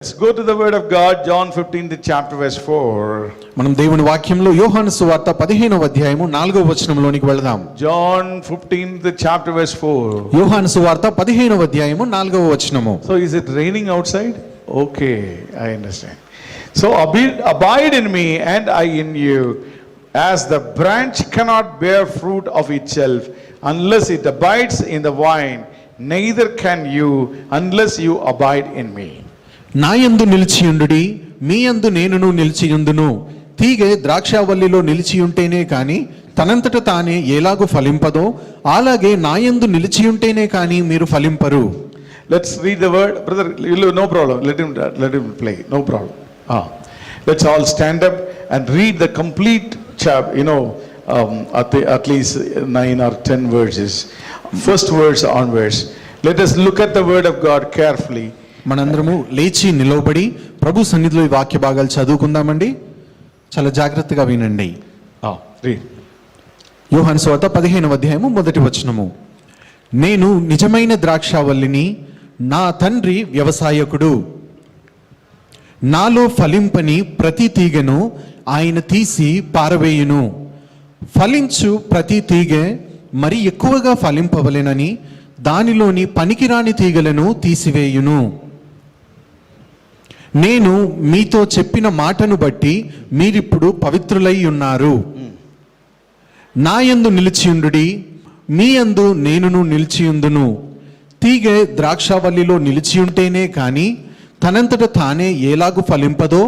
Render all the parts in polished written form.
Let's go to the word of God, John 15th chapter verse 4. మనం దేవుని వాక్యంలో యోహాను సువార్త 15వ అధ్యాయము 4వ వచనంలోనికి వెళ్దాం. John 15th chapter verse 4. యోహాను సువార్త 15వ అధ్యాయము 4వ వచనము. So is it raining outside? Okay, I understand. So abide in me and I in you, as the branch cannot bear fruit of itself unless it abides in the vine, neither can you unless you abide in me. నా యందు నిలిచియుండుడి, మీ యందు నేనును నిలిచియుందును. తీగె ద్రాక్షావల్లిలో నిలిచియుంటేనే కాని తనంతట తానే ఎలాగూ ఫలింపదో, అలాగే నా యందు నిలిచియుంటేనే కాని మీరు ఫలింపరు. Let's read the word, brother. No problem. Let him play. No problem. Let's all stand up and read the complete chapter. At least 9 or 10 verses. First verse onwards. Let us look at the word of God carefully. మనందరము లేచి నిలవబడి ప్రభు సన్నిధిలో ఈ వాక్య భాగాలు చదువుకుందామండి. చాలా జాగ్రత్తగా వినండి. యోహాను సువార్త 15వ అధ్యాయము 1వ వచనము. నేను నిజమైన ద్రాక్షావల్లిని, నా తండ్రి వ్యవసాయకుడు. నాలో ఫలింపని ప్రతి తీగను ఆయన తీసి పారవేయును. ఫలించు ప్రతి తీగె మరి ఎక్కువగా ఫలింపవలెనని దానిలోని పనికిరాని తీగలను తీసివేయును. నేను మీతో చెప్పిన మాటను బట్టి మీరిప్పుడు పవిత్రులై ఉన్నారు. నా యందు నిలిచియుండుడి, మీ యందు నేనును నిలిచియుందును. తీగె ద్రాక్షావల్లిలో నిలిచియుంటేనే కాని తనంతట తానే ఎలాగు ఫలింపదో,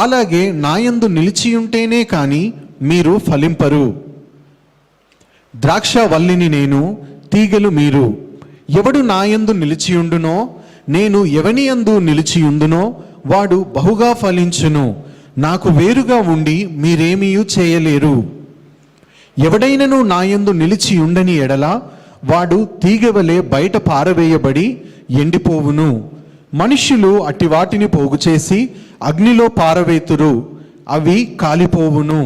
అలాగే నా యందు నిలిచియుంటేనే కాని మీరు ఫలింపరు. ద్రాక్షావల్లిని నేను, తీగలు మీరు. ఎవడు నా యందు నిలిచియుండునో, నేను ఎవని యందు నిలిచియుందునో వాడు బహుగా ఫలించును. నాకు వేరుగా ఉండి మీరేమీయూ చేయలేరు. ఎవడైనను నా యందు నిలిచి ఉండని ఎడల వాడు తీగవలే బయట పారవేయబడి ఎండిపోవును. మనుష్యులు అట్టి వాటిని పోగు చేసి అగ్నిలో పారవేతురు, అవి కాలిపోవును.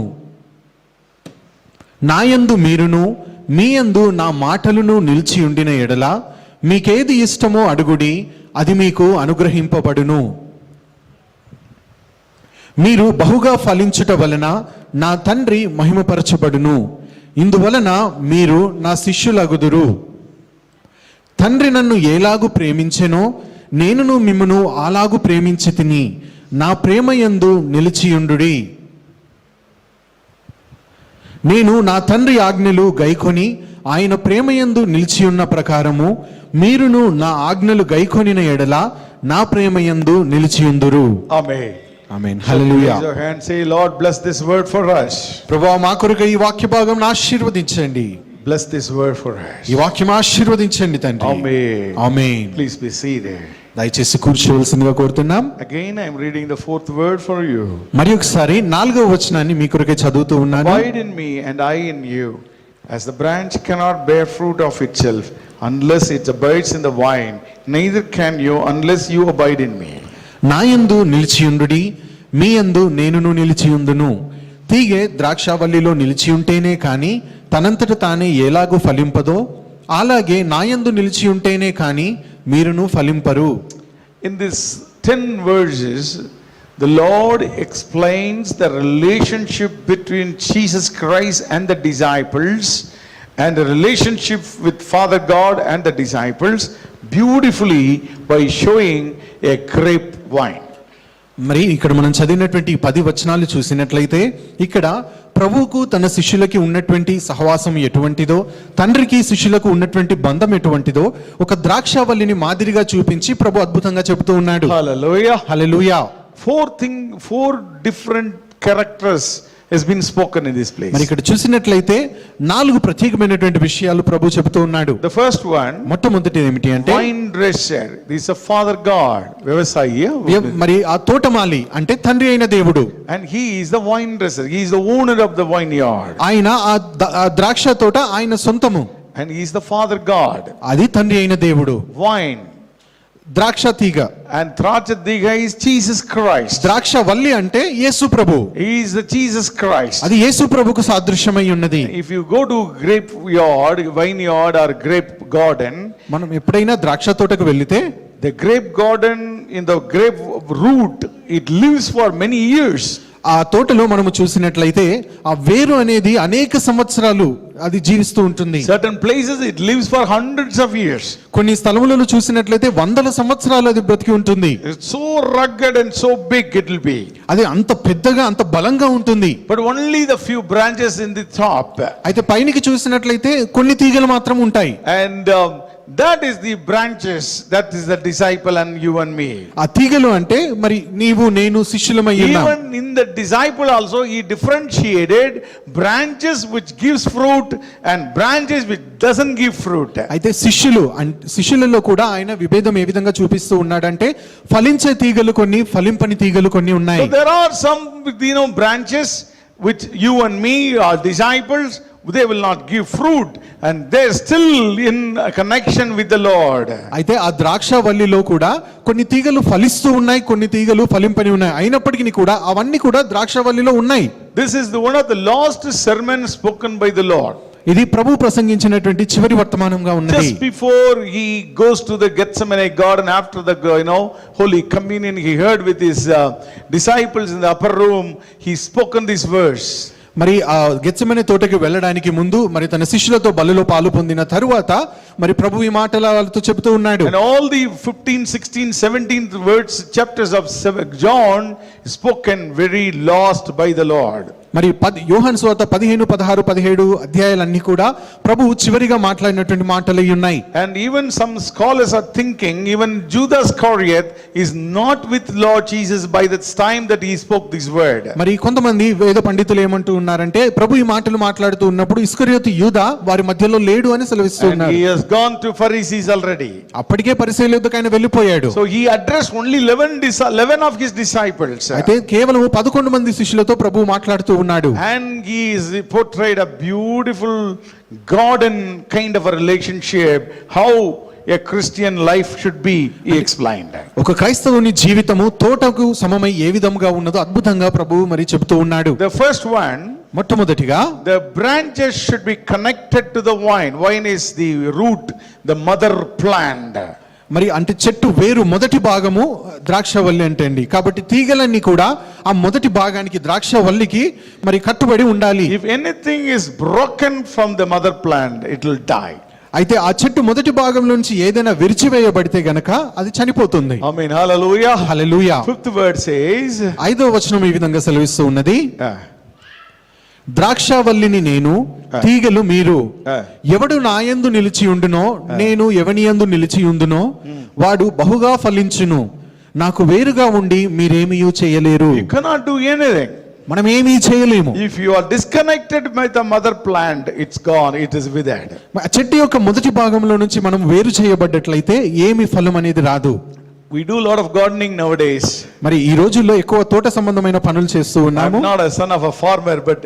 నా యందు మీరును, మీ యందు నా మాటలను నిలిచి ఉండిన ఎడల మీకేది ఇష్టమో అడుగుడి, అది మీకు అనుగ్రహింపబడును. మీరు బహుగా ఫలించుట వలన నా తండ్రి మహిమపరచబడును. ఇందువలన మీరు నా శిష్యులగుదురు. తండ్రి నన్ను ఎలాగు ప్రేమించెనో నేనును మిమ్మును అలాగు ప్రేమించి తిని, నా ప్రేమ యందు నిలిచియుండుడి. నేను నా తండ్రి ఆజ్ఞలు గైకొని ఆయన ప్రేమయందు నిలిచియున్న ప్రకారము మీరును నా ఆజ్ఞలు గైకొనిన ఎడల నా ప్రేమయందు నిలిచియుందురు. ఆమేన్. ఆమేన్. హల్లెలూయా. Raise your hand, say, Lord, bless this word for us. ప్రభువా, మా కొరకు ఈ వాక్య భాగం ఆశీర్వదించండి. Bless this word for us. ఈ వాక్యం ఆశీర్వదించండి తండ్రి. ఆమేన్. ఆమేన్. Please be seated. దయచేసి కూర్చోవలసిందిగా కోరుతున్నాం. Again I am reading the fourth word for you. మరి ఒకసారి 4వ వచనాన్ని మీ కొరకే చదువుతూ ఉన్నాను. Abide in me and I in you, as the branch cannot bear fruit of itself unless it abides in the vine, neither can you unless you abide in me. నా యందు నిలిచియుండుడి, మీ యందు నేనును నిలిచియుందును. తీగె ద్రాక్షావల్లిలో నిలిచియుంటేనే కాని తనంతట తానే ఎలాగూ ఫలింపదో, అలాగే నా యందు నిలిచియుంటేనే కాని మీరును ఫలింపరు. In this 10 verses, the Lord explains the relationship between Jesus Christ and the disciples, and the relationship with Father God and the disciples beautifully by showing a grape vine. మరి ఇక్కడ మనం చదివినటువంటి 10 వచనాలు చూసినట్లయితే ఇక్కడ ప్రభువుకు తన శిష్యులకి ఉన్నటువంటి సహవాసం ఎటువంటిదో, తండ్రికి శిష్యులకు ఉన్నటువంటి బంధం ఎటువంటిదో ఒక ద్రాక్షావల్లిని మాదిరిగా చూపించి ప్రభు అద్భుతంగా చెబుతూ ఉన్నాడు. Hallelujah. Hallelujah. 4 different characters has been spoken in this place. మరి ఇక్కడ చూసినట్లయితే 4 ప్రత్యేకమైనటువంటి విషయాలు ప్రభు చెబుతూ ఉన్నాడు. The first one, మొట్టమొదటిది ఏమిటి అంటే vine dresser. This is a Father God, Vyavasayi. మరి ఆ తోటమాలి అంటే తండ్రి అయిన దేవుడు. And he is the vine dresser. He is the owner of the vineyard. ఆయన ఆ ద్రాక్ష తోట ఆయన సొంతము. And he is the Father God. అది తండ్రి అయిన దేవుడు. Vine, ద్రాక్ష తీగ. and ద్రాక్ష తీగ is Jesus Christ. ద్రాక్ష వల్లి అంటే యేసు ప్రభు. He is the Jesus Christ. అది యేసు ప్రభుకు సాదృశ్యమై ఉన్నది. If you go to vineyard or grape garden, మనం ఎప్పుడైనా ద్రాక్ష తోటకు వెళ్లితే The grape garden, in the grape root, it lives for many years. ఆ తోటలో మనము చూసినట్లయితే ఆ వేరు అనేది అనేక సంవత్సరాలు అది జీవిస్తూ ఉంటుంది. Certain places it lives for hundreds of years. కొన్ని స్థలములలో చూసినట్లయితే వందల సంవత్సరాలు అది బ్రతికి ఉంటుంది. It's so rugged and so big it will be. అది అంత పెద్దగా అంత బలంగా ఉంటుంది. But only the few branches in the top. అయితే పైనికి చూసినట్లయితే కొన్ని తీగలు మాత్రం ఉంటాయి. And that is the branches, that is the disciple and you and me. ఆ తీగలు అంటే మరి నీవు నేను శిష్యులమై ఉన్నాం. Even in the disciple also he differentiated branches which gives fruit and branches which doesn't give fruit. అయితే శిష్యులలో కూడా ఆయన విభేదం ఏ విధంగా చూపిస్తూ ఉన్నాడంటే ఫలించే తీగలు కొన్ని, ఫలింపని తీగలు కొన్ని So ఉన్నాయి. there are some branches which you and me are disciples, they will not give fruit and they're still in a connection with the Lord. అయితే ఆ ద్రాక్ష వల్లిలో కూడా కొన్ని తీగలు ఫలిస్తూ ఉన్నాయి, కొన్ని తీగలు ఫలింపని ఉన్నాయి. అయినప్పటికీ కూడా అవన్నీ కూడా ద్రాక్ష వల్లిలో ఉన్నాయి. This is one of the last sermons spoken by the Lord. ఇది ప్రభు ప్రసంగించినటువంటి చివరి వర్తమానంగా ఉన్నది. Just before he goes to the Gethsemane garden after the Holy Communion, he heard with his disciples in the upper room, he spoken this verse. మరి ఆ గెత్సెమనే తోటకి వెళ్ళడానికి ముందు మరి తన శిష్యులతో బలిలో పాలు పొందిన తరువాత మరి ప్రభు ఈ మాటలు వాళ్ళతో చెబుతూ ఉన్నాడు. And all the 15, 16, 17 words chapters of John spoken very last by the Lord. మరి యోహాను సువార్త 15, 16, 17 అధ్యాయాలన్నీ కూడా ప్రభువు చివరిగా మాట్లాడినటువంటి మాటలై ఉన్నాయి. And even some scholars are thinking even Judas Iscariot is not with Lord Jesus by the time that he spoke this word. మరి కొంతమంది వేద పండితులు ఏమంటూ ఉన్నారంటే ప్రభు ఈ మాటలు మాట్లాడుతూ ఉన్నప్పుడు ఇస్కరియోతు యూదా వారి మధ్యలో లేడు అని సెలవిస్తూ And ఉన్నారు. he has gone to Pharisees already. అప్పటికే పరిసయ్యుల యొద్దకు ఆయన వెళ్ళిపోయాడు. So he addressed only 11 of his disciples. అయితే కేవలం 11 మంది శిష్యులతో ప్రభువు మాట్లాడుతూ ఉన్నాడు. And he is portrayed a beautiful garden kind of a relationship, how a Christian life should be, he explained. ఒక క్రైస్తవుని జీవితము తోటకు సమమై ఏ విధంగా ఉన్నదో అద్భుతంగా ప్రభువు మరి చెబుతూ ఉన్నాడు. The first one, మొట్టమొదటిగా the branches should be connected to the vine. Vine is the root, the mother plant. మరి అంటే చెట్టు వేరు మొదటి భాగము ద్రాక్షవల్లి అంటే అండి. కాబట్టి తీగలన్నీ కూడా ఆ మొదటి భాగానికి ద్రాక్షవల్లికి మరి కట్టుబడి ఉండాలి. If anything is broken from the mother plant, it will die. అయితే ఆ చెట్టు మొదటి భాగం నుంచి ఏదైనా విరిచివేయబడితే గనక అది చనిపోతుంది. Amen. Hallelujah. హల్లెలూయా. Fifth word says, 5వ వచనం ఈ విధంగా సెలవిస్తూ ఉన్నది, ద్రాక్షవల్లిని నేను, తీగలు మీరు. ఎవడు నాయందు నిలిచి ఉండునో, నేను ఎవనియందు నిలిచి ఉండునో వాడు బహుగా ఫలించును. నాకు వేరుగా ఉండి మీరేమీ చేయలేరు. you cannot do anything. మనం ఏమీ చేయలేము. If you are disconnected by the mother plant, it's gone, it is withered. ఆ చెట్టు యొక్క మొదటి భాగంలో నుంచి మనం వేరు చేయబడ్డట్లయితే ఏమి ఫలం అనేది రాదు. We do a lot of gardening nowadays. మరి ఈ రోజుల్లో ఎక్కువ తోట సంబంధమైన పనులు చేస్తూ ఉన్నాము. I'm not a son of a farmer, but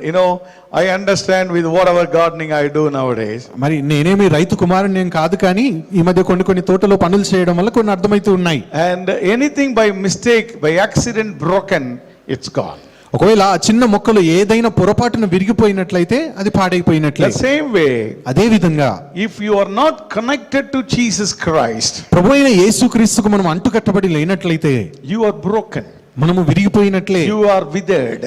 I understand with whatever gardening I do nowadays. మరి నేనేమి రైతు కుమారుని ఏం కాదు, కానీ ఈ మధ్య కొన్ని తోటలో పనులు చేయడం వల్ల కొన్ని అర్థమవుతూ ఉన్నాయి. And anything by mistake, by accident broken, it's gone. ఒకవేళ ఆ చిన్న మొక్కలు ఏదైనా పొరపాటున విరిగిపోయినట్లయితే అది పాడైపోయినట్లే. The same way, అదే విధంగా if you are not connected to Jesus Christ, ప్రభువైన యేసుక్రీస్తుకు మనం అంటుకట్టబడి లేనట్లయితే you are broken. మనము విరిగిపోయినట్లే, You are withered.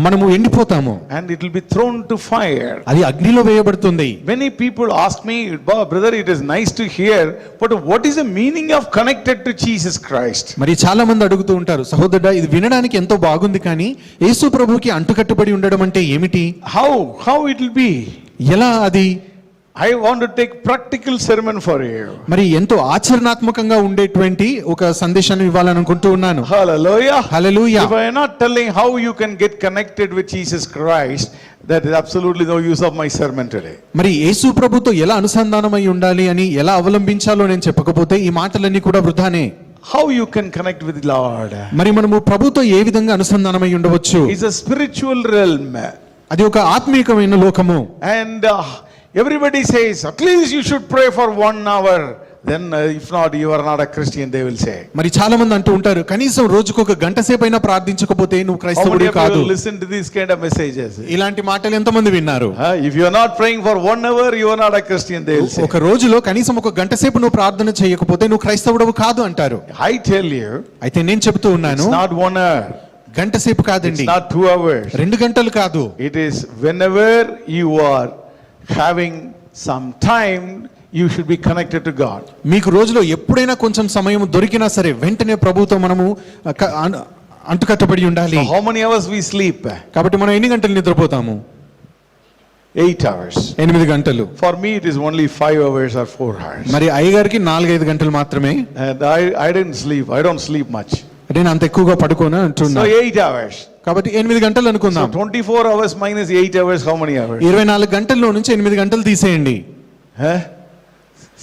మనము ఎండిపోతాము. And it will be thrown to fire. అది అగ్నిలో వేయబడుతుంది. Many people ask me, brother, it is nice to hear, but what is the meaning of connected to Jesus Christ? మరి చాలా మంది అడుగుతూ ఉంటారు, సహోదరుడా ఇది వినడానికి ఎంతో బాగుంది, కానీ యేసు ప్రభువుకి అంటుకట్టుబడి ఉండడం అంటే ఏమిటి? How it will be? ఎలా అది? I want to take practical sermon for you. మరి ఎంతో ఆచరణాత్మకంగా ఉండేటువంటి ఒక సందేశాన్ని ఇవ్వాలనుకుంటూ ఉన్నాను. Hallelujah. Hallelujah. If I am not telling how you can get connected with Jesus Christ, that is absolutely no use of my sermon today. మరి యేసు ప్రభుతో ఎలా అనుసంధానమై ఉండాలి అని ఎలా అవలంబించాలో నేను చెప్పకపోతే ఈ మాటలన్నీ కూడా వృధానే. How you can connect with the Lord? మరి మనము ప్రభుతో ఏ విధంగా అనుసంధానమై ఉండవచ్చు? It's a spiritual realm. అది ఒక ఆత్మీయమైన లోకము. And everybody says, at least you should pray for 1 hour. then if not, you are not a Christian, they will say. మరి చాలా మంది అంటూ ఉంటారు, కనీసం రోజుకు ఒక గంట సేపు అయినా ప్రార్థించకపోతే నువ్వు How many క్రైస్తవుడు of you కాదు. will listen to these kind of messages? ఇలాంటి మాటలు ఎంతమంది విన్నారు? If you are not praying for 1 hour, you are not a Christian, they will say. ఒక రోజులో కనీసం ఒక గంట సేపు నువ్వు ప్రార్థన చేయకపోతే నువ్వు క్రైస్తవుడవు కాదు అంటారు. I tell you, అయితే నేను చెప్తూ ఉన్నాను, it's not 1 hour, గంట సేపు it's కాదండి, not 2 hours. 2 గంటలు కాదు. It is whenever you are having some time, you should be connected to God. మీకు రోజులో ఎప్పుడైనా కొంచెం సమయం దొరికినా సరే వెంటనే ప్రభువుతో మనము అంటుకట్టబడి ఉండాలి. So how many hours we sleep? కాబట్టి మనం ఎన్ని గంటలు నిద్రపోతాము? 8 hours. 8 గంటలు. For me it is only 5 hours or 4 hours. మరి అయ్యగారికి 4-5 గంటలు మాత్రమే. And I didn't sleep. I don't sleep much. నేను అంత ఎక్కువగా పడుకోను అంటున్నా. So 8 hours. కాబట్టి 8 గంటలు అనుకుందాం. So 24 hours minus 8 hours, how many hours? 24 గంటల్లో నుంచి 8 గంటలు తీసేయండి.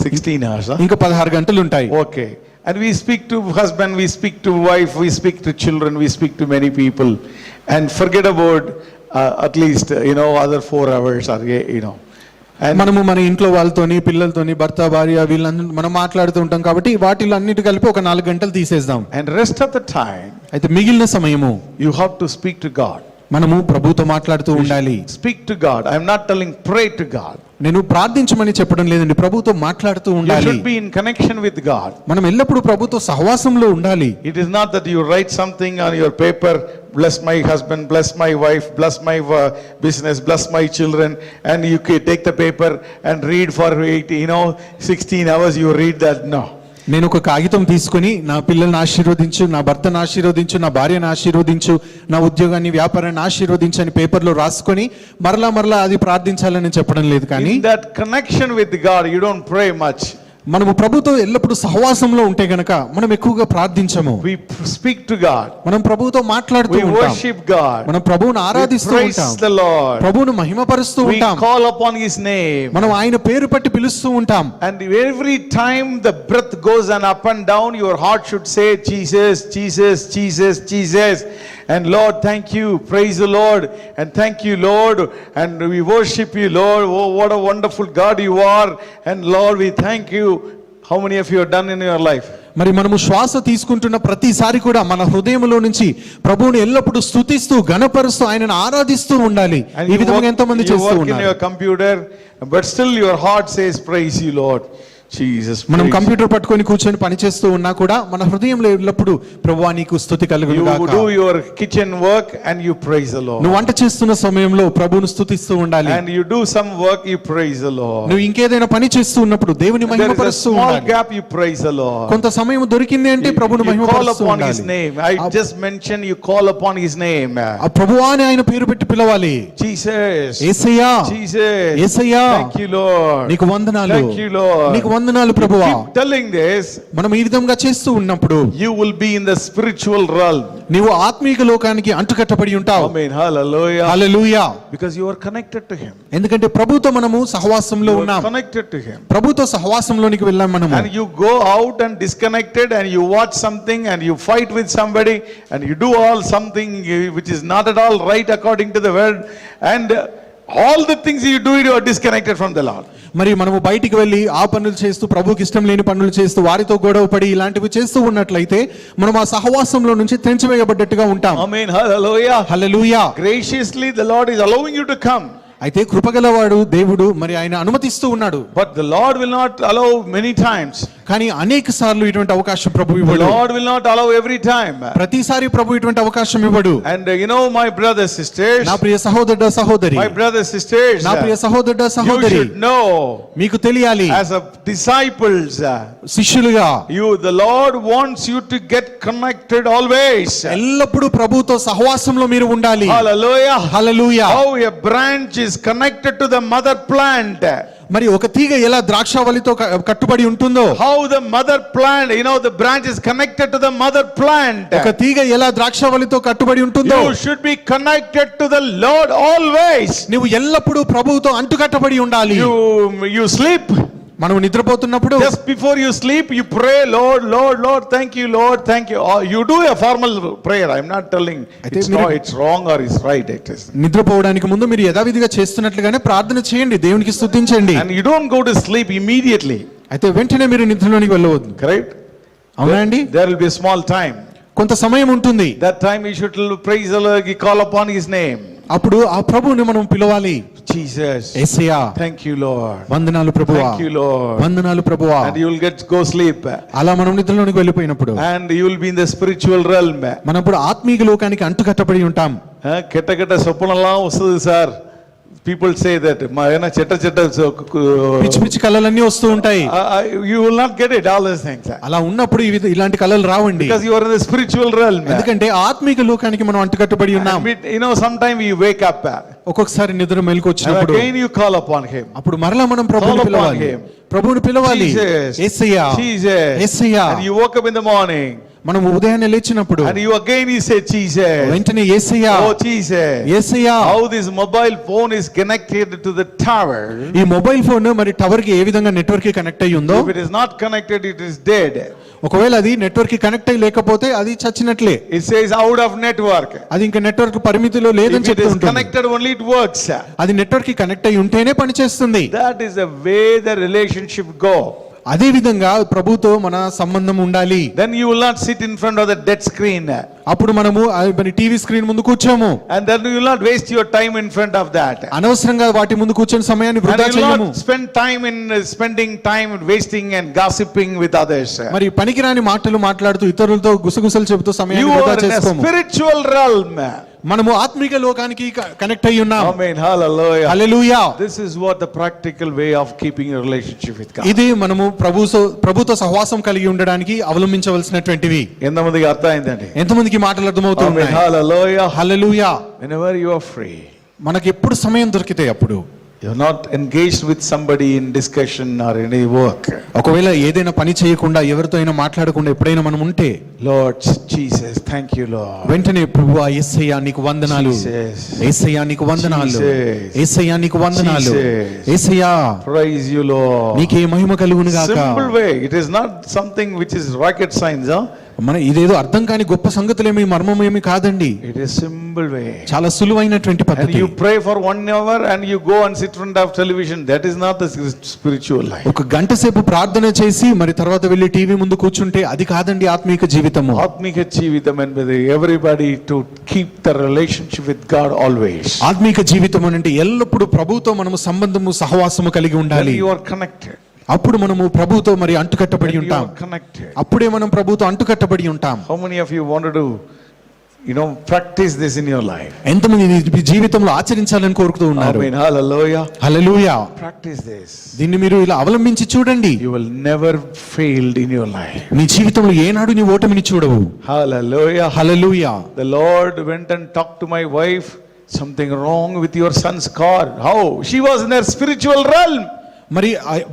16 hours. ఇంకా 16 గంటలు ఉంటాయి. Okay. And we speak to husband, we speak to wife, we speak to children, we speak to many people, and forget about at least other 4 hours or And మనము మన ఇంట్లో వాళ్ళతోని, పిల్లలతోని, భర్త, భార్య వీళ్ళందరూ మనం మాట్లాడుతూ ఉంటాం కాబట్టి వాటిలో అన్నిటి కలిపి ఒక 4 గంటలు తీసేద్దాం. And rest of the time, అయితే మిగిలిన సమయము you have to speak to God. మనము ప్రభువుతో మాట్లాడుతూ ఉండాలి. Speak to God. I am not telling pray to God. నేను ప్రార్థించమని చెప్పడం లేదండి, ప్రభువుతో మాట్లాడుతూ You ఉండాలి. should be in connection with God. మనం ఎల్లప్పుడూ ప్రభువుతో సహవాసంలో ఉండాలి. It is not that you write something on your paper, bless my husband, bless my wife, bless my business, bless my children, and you can take the paper and read for 16 hours, you read that. No. నేను ఒక కాగితం తీసుకుని నా పిల్లల్ని ఆశీర్వదించు, నా భర్తను ఆశీర్వదించు, నా భార్యను ఆశీర్వదించు, నా ఉద్యోగాన్ని, వ్యాపారాన్ని ఆశీర్వదించు అని పేపర్లో రాసుకొని మరలా అది ప్రార్థించాలని చెప్పడం లేదు. కానీ In that connection with God, you don't pray much. మనము ప్రభుతో ఎల్లప్పుడూ సహవాసంలో ఉంటే గనక మనం ఎక్కువగా ప్రార్థించము. We speak to God. మనం ప్రభుతో మాట్లాడుతూ We ఉంటాం. worship God. మనం ప్రభువును We ఆరాధిస్తూ praise ఉంటాం. the Lord. ప్రభువును మహిమపరుస్తూ We ఉంటాం. call upon His name. మనం ఆయన పేరు పట్టి పిలుస్తూ ఉంటాం. And every time the breath goes up and down, your heart should say Jesus, Jesus, Jesus, Jesus. And Lord, thank you, praise the Lord, and thank you, Lord, and we worship you, Lord. Oh, what a wonderful God you are, and Lord, we thank you. How many of you have done in your life? మరి మనము శ్వాస తీసుకుంటున్న ప్రతిసారి కూడా మన హృదయంలో నుంచి ప్రభువుని ఎల్లప్పుడూ స్తుతిస్తూ ఘనపరుస్తూ ఆయనను ఆరాధిస్తూ ఉండాలి. And ఈ విధంగా ఎంతో మంది you చేస్తూ work in ఉన్నారు. your computer, but still your heart says praise you, Lord. Jesus. మనం praise కంప్యూటర్ పట్టుకొని కూర్చొని పని చేస్తూ ఉన్నా కూడా మన హృదయంలో ఎల్లప్పుడూ ప్రభువా నీకు స్తుతి కలుగును you గాక. do your kitchen work and you praise the Lord. నువ్వు వంట చేస్తున్న సమయంలో ప్రభువును స్తుతిస్తూ ఉండాలి. And you do some work, you praise the Lord. నువ్వు ఇంకేదైనా పని చేస్తూ ఉన్నప్పుడు దేవుని There is a మహిమపరుస్తూ small ఉండాలి. gap, you praise the Lord. కొంత సమయం దొరికింది అంటే ప్రభువును You call మహిమపరుస్తూ upon His ఉండాలి. name. I just mentioned you call upon His name. ఆ ప్రభువా అని ఆయన పేరు పెట్టి పిలవాలి. Jesus. Yesayya, Jesus. Yesayya, Thank you, Lord. నీకు వందనాలు, Thank you, Lord. నీకు వందనాలు ప్రభువా. Keep telling this, మనం ఈ విధంగా చేస్తూ ఉన్నప్పుడు you will be in the spiritual realm. నీవు ఆత్మీయ లోకానికి అంటుకట్టబడి ఉంటావు. Amen. Hallelujah. Hallelujah. Because you are connected to Him. ఎందుకంటే ప్రభుతో మనము సహవాసంలో You are ఉన్నాం. connected to Him. ప్రభుతో సహవాసంలోనికి వెళ్ళాం మనము. And you go out and disconnected and you watch something and you fight with somebody and you do all something which is not at all right according to the word, and all the things you do, you are disconnected from the Lord. మరి మనము బయటికి వెళ్ళి ఆ పనులు చేస్తూ ప్రభుకి ఇష్టం లేని పనులు చేస్తూ వారితో గొడవ పడి ఇలాంటివి చేస్తూ ఉన్నట్లయితే మనం ఆ సహవాసంలో నుంచి తెంచివేయబడ్డట్టుగా ఉంటాం. Amen. Hallelujah. Hallelujah. Graciously the Lord is allowing you to come. అయితే కృపగలవాడు దేవుడు, మరి ఆయన అనుమతిస్తూ ఉన్నాడు. But the Lord will not allow many times. కానీ అనేక సార్లు ఇటువంటి అవకాశం ప్రభు The ఇవ్వడు. Lord will not allow every time. ప్రతిసారి ప్రభు ఇటువంటి అవకాశం ఇవ్వడు. And my brothers, sisters, నా ప్రియ సహోదరుడా సహోదరి, my brothers, sisters, నా ప్రియ సహోదరుడా you సహోదరి, should know, మీకు తెలియాలి, as a disciples, శిష్యులుగా the Lord wants you to get connected always. ఎల్లప్పుడూ ప్రభుతో సహవాసంలో మీరు ఉండాలి. Hallelujah. Hallelujah. How a branch is connected to the mother plant. మరి ఒక తీగ ఎలా ద్రాక్షావళితో కట్టుబడి ఉంటుందో, How the mother plant, the branch is connected to the mother plant. ఒక తీగ ఎలా ద్రాక్షావళితో కట్టుబడి ఉంటుందో, You should be connected to the Lord always. నువ్వు ఎల్లప్పుడూ ప్రభువుతో అంటుకట్టబడి ఉండాలి. You sleep. మనం నిద్రపోతున్నప్పుడు Just before you sleep, you pray, Lord, Lord, Lord, thank you, Lord, thank you. You do a formal prayer. I'm not telling it's wrong or it's right. It is. నిద్రపోవడానికి ముందు మీరు యథావిధిగా చేస్తున్నట్లుగానే ప్రార్థన చేయండి, దేవునికి స్తుతించండి. And you don't go to sleep immediately. అయితే వెంటనే మీరు నిద్రలోనికి వెళ్ళవద్దు. Correct? అవునా అండి? There will be a small time. కొంత సమయం ఉంటుంది. That time you should praise the Lord, call upon His name. అప్పుడు ఆ ప్రభువుని మనం పిలవాలి. Jesus. Yesayya. Thank you, Lord. వందనాలు ప్రభువా. Thank you, Lord. వందనాలు ప్రభువా. And you will go sleep. అలా మనం నిద్రలోనికి వెళ్ళిపోయినప్పుడు And you will be in the spiritual realm. మనం ఇప్పుడు ఆత్మీయ లోకానికి అంటుకట్టబడి ఉంటాం. కెట్ట కెట్ట స్వప్నలా వస్తుంది సార్. People say that మా ఏనా చెట్ట చెట్ట పిచ్చి పిచ్చి కళలన్నీ వస్తూ ఉంటాయి. You will not get it all these things. అలా ఉన్నప్పుడు ఇలాంటి కళలు రావండి. Because you are in the spiritual realm. ఎందుకంటే ఆత్మీయ లోకానికి మనం అంటుకట్టబడి ఉన్నాం. You know, sometimes you wake up. ఒక్కొక్కసారి నిద్ర మెలకు వచ్చినప్పుడు again you call upon Him. అప్పుడు మరలా మనం ప్రభువుని పిలవాలి. ప్రభువుని పిలవాలి. యేసయ్యా. యేసయ్యా. And you woke up in the morning. మనం ఉదయాన్నే లేచినప్పుడు and you again say Jesus. వెంటనే యేసయ్యా. Oh Jesus. Yesayya. How this mobile phone is connected to the tower. ఈ మొబైల్ ఫోన్ మరి టవర్ కి ఏ విధంగా నెట్వర్క్ కి కనెక్ట్ అయ్యి ఉందో. If it is not connected, it is dead. ఒకవేళ అది నెట్వర్క్ కి కనెక్ట్ అయ్యి లేకపోతే అది చచ్చినట్లే. It says out of network. అది ఇంకా నెట్వర్క్ పరిమితిలో లేదని చెప్తూ ఉంటుంది. If it is connected only it works. అది నెట్వర్క్ కి కనెక్ట్ అయ్యి ఉంటేనే పని చేస్తుంది. That is the way the relationship go. అదే విధంగా ప్రభుతో మన సంబంధం ఉండాలి. Then you will not sit in front of the dead screen. అప్పుడు మనము టీవీ స్క్రీన్ ముందు కూర్చోము. And then you will not waste your time in front of that. అనవసరంగా వాటి ముందు కూర్చొని సమయాన్ని వృధా చేయము. And you will not spend time in spending time wasting and gossiping with others. మరి పనికిరాని మాటలు మాట్లాడుతూ ఇతరులతో గుసగుసలు చెబుతూ సమయాన్ని వృధా చేసుకోము. You are in a spiritual realm. మనము ఆత్మీయ లోకానికి కనెక్ట్ అయ్యి ఉన్నాం. Amen. Hallelujah. Hallelujah. This is what the practical way of keeping a relationship with God. ఇది మనము ప్రభుతో సహవాసం కలిగి ఉండడానికి అవలంబించవలసినటువంటివి. ఎంతమందికి అర్థమైందండి? ఎంతమందికి మాటలు అర్థమవుతూ ఉన్నాయి? Amen. Hallelujah. Hallelujah. Whenever you are free. మనకి ఎప్పుడు సమయం దొరికితే అప్పుడు. You are not engaged with somebody in discussion or any work. ఒకవేళ ఏదైనా పని చేయకుండా ఎవరితో అయినా మాట్లాడకుండా ఎప్పుడైనా మనం ఉంటే, Lord Jesus, thank you Lord. వెంటనే ప్రభువా యేసయ్యా నీకు వందనాలు. యేసయ్యా నీకు వందనాలు. యేసయ్యా నీకు వందనాలు. యేసయ్యా praise you Lord. నీకే మహిమ కలుగును గాక. Simple way. It is not something which is rocket science, huh? మన ఇదేదో అర్థం కాని గొప్ప సంగతులేమి మర్మమేమి కాదండి. It is simple way. చాలా సులువైనటువంటి పద్ధతి. And you pray for 1 hour and you go and sit in front of television. That is not the spiritual life. ఒక గంట సేపు ప్రార్థన చేసి మరి తర్వాత వెళ్ళి టీవీ ముందు కూర్చుంటే అది కాదండి ఆత్మీయ జీవితము. ఆత్మీయ జీవితం అనేది everybody to keep the relationship with God always. ఆత్మీయ జీవితం అంటే ఎల్లప్పుడూ ప్రభువుతో మనము సంబంధము సహవాసము కలిగి ఉండాలి. You are connected. అప్పుడు మనము ప్రభువుతో మరి అంటుకట్టబడి ఉంటాం. అప్పుడే మనం ప్రభువుతో అంటుకట్టబడి ఉంటాం. How many of you wanted to practice this in your life? ఎంతమంది మీ జీవితంలో ఆచరించాలని కోరుతూ ఉన్నారు? Amen. Hallelujah. Hallelujah. Practice this. దీన్ని మీరు ఇలా అవలంబించి చూడండి. You will never fail in your life. నీ జీవితంలో ఏనాడు నీ ఓటమిని చూడవు. Hallelujah. Hallelujah. The Lord went and talked to my wife, something wrong with your son's car. How? She was in her spiritual realm. మరి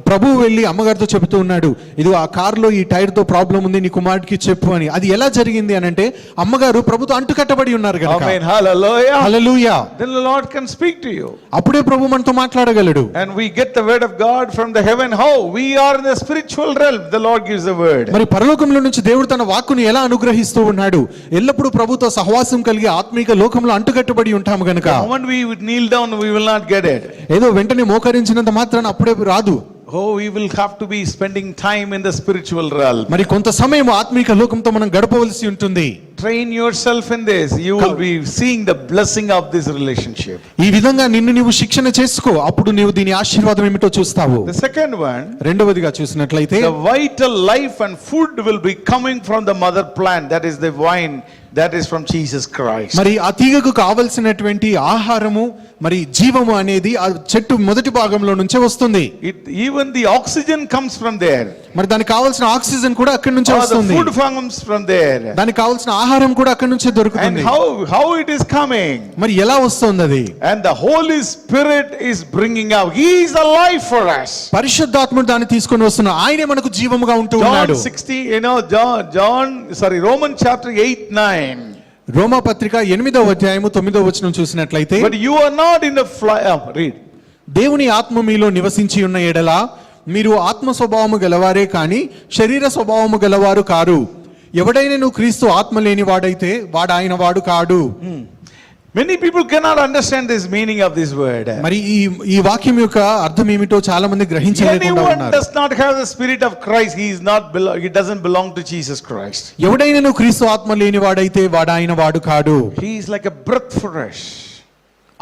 ప్రభువు వెళ్ళి అమ్మగారితో చెబుతూ ఉన్నాడు, ఇది ఆ కారులో ఈ టైర్ తో ప్రాబ్లం ఉంది నీ కుమారుడికి చెప్పు అని. అది ఎలా జరిగింది అని అంటే అమ్మగారు ప్రభుతో అంటుకట్టబడి ఉన్నారు కనుక. Amen. Hallelujah. Hallelujah. Then the Lord can speak to you. అప్పుడే ప్రభు మనతో మాట్లాడగలడు. And we get the word of God from the heaven. How? We are in the spiritual realm. The Lord gives the word. మరి పరలోకంలో నుంచి దేవుడు తన వాక్కుని ఎలా అనుగ్రహిస్తూ ఉన్నాడు? ఎల్లప్పుడూ ప్రభుతో సహవాసం కలిగి ఆత్మీయ లోకంలో అంటుకట్టబడి ఉంటాము గనుక. The moment we kneel down, we will not get it. ఏదో వెంటనే మోకరించినంత మాత్రాన అప్పుడే రాదు. Oh, we will have to be spending time in the spiritual realm. మరి కొంత సమయం ఆత్మీయ లోకంతో మనం గడపవలసి ఉంటుంది. Train yourself in this. You will be seeing the blessing of this relationship. ఈ విధంగా నిన్ను నీవు శిక్షణ చేసుకో, అప్పుడు నీవు దీని ఆశీర్వాదం ఏమిటో చూస్తావు. The second one, రెండవదిగా చూసినట్లయితే, the vital life and food will be coming from the mother plant, that is the vine, that is from Jesus Christ. మరి ఆ తీగకు కావలసినటువంటి ఆహారము మరి జీవము అనేది ఆ చెట్టు మొదటి భాగంలో నుంచే వస్తుంది. Even the oxygen comes from there. మరి దానికి కావాల్సిన ఆక్సిజన్ కూడా అక్కడి నుంచే వస్తుంది. The food comes from there. దానికి కావాల్సిన ఆహారం కూడా అక్కడి నుంచే దొరుకుతుంది. And how it is coming? మరి ఎలా వస్తుంది అది? And the Holy Spirit is bringing out. He is alive for us. పరిశుద్ధాత్ముడు దాన్ని తీసుకొని వస్తున్నా, ఆయనే మనకు జీవముగా ఉంటూ ఉన్నాడు. John 60, Roman chapter 8-9. రోమా పత్రిక 8వ అధ్యాయము 9వ వచనం చూసినట్లయితే, but you are not in the read. దేవుని ఆత్మ మీలో నివసించి ఉన్న ఎడల మీరు ఆత్మ స్వభావము గలవారే కానీ శరీర స్వభావము గలవారు కారు. ఎవడైనా నువ్వు క్రీస్తు ఆత్మ లేని వాడైతే వాడు ఆయన వాడు కాడు. Many people cannot understand this meaning of this word. మరి ఈ వాక్యం యొక్క అర్థం ఏమిటో చాలా మంది గ్రహించలేకుండా Anyone ఉన్నారు. does not have the spirit of Christ, he doesn't belong to Jesus Christ. ఎవడైనను క్రీస్తు ఆత్మ లేని వాడైతే వాడాయన వాడు కాడు. He is like a breath for us.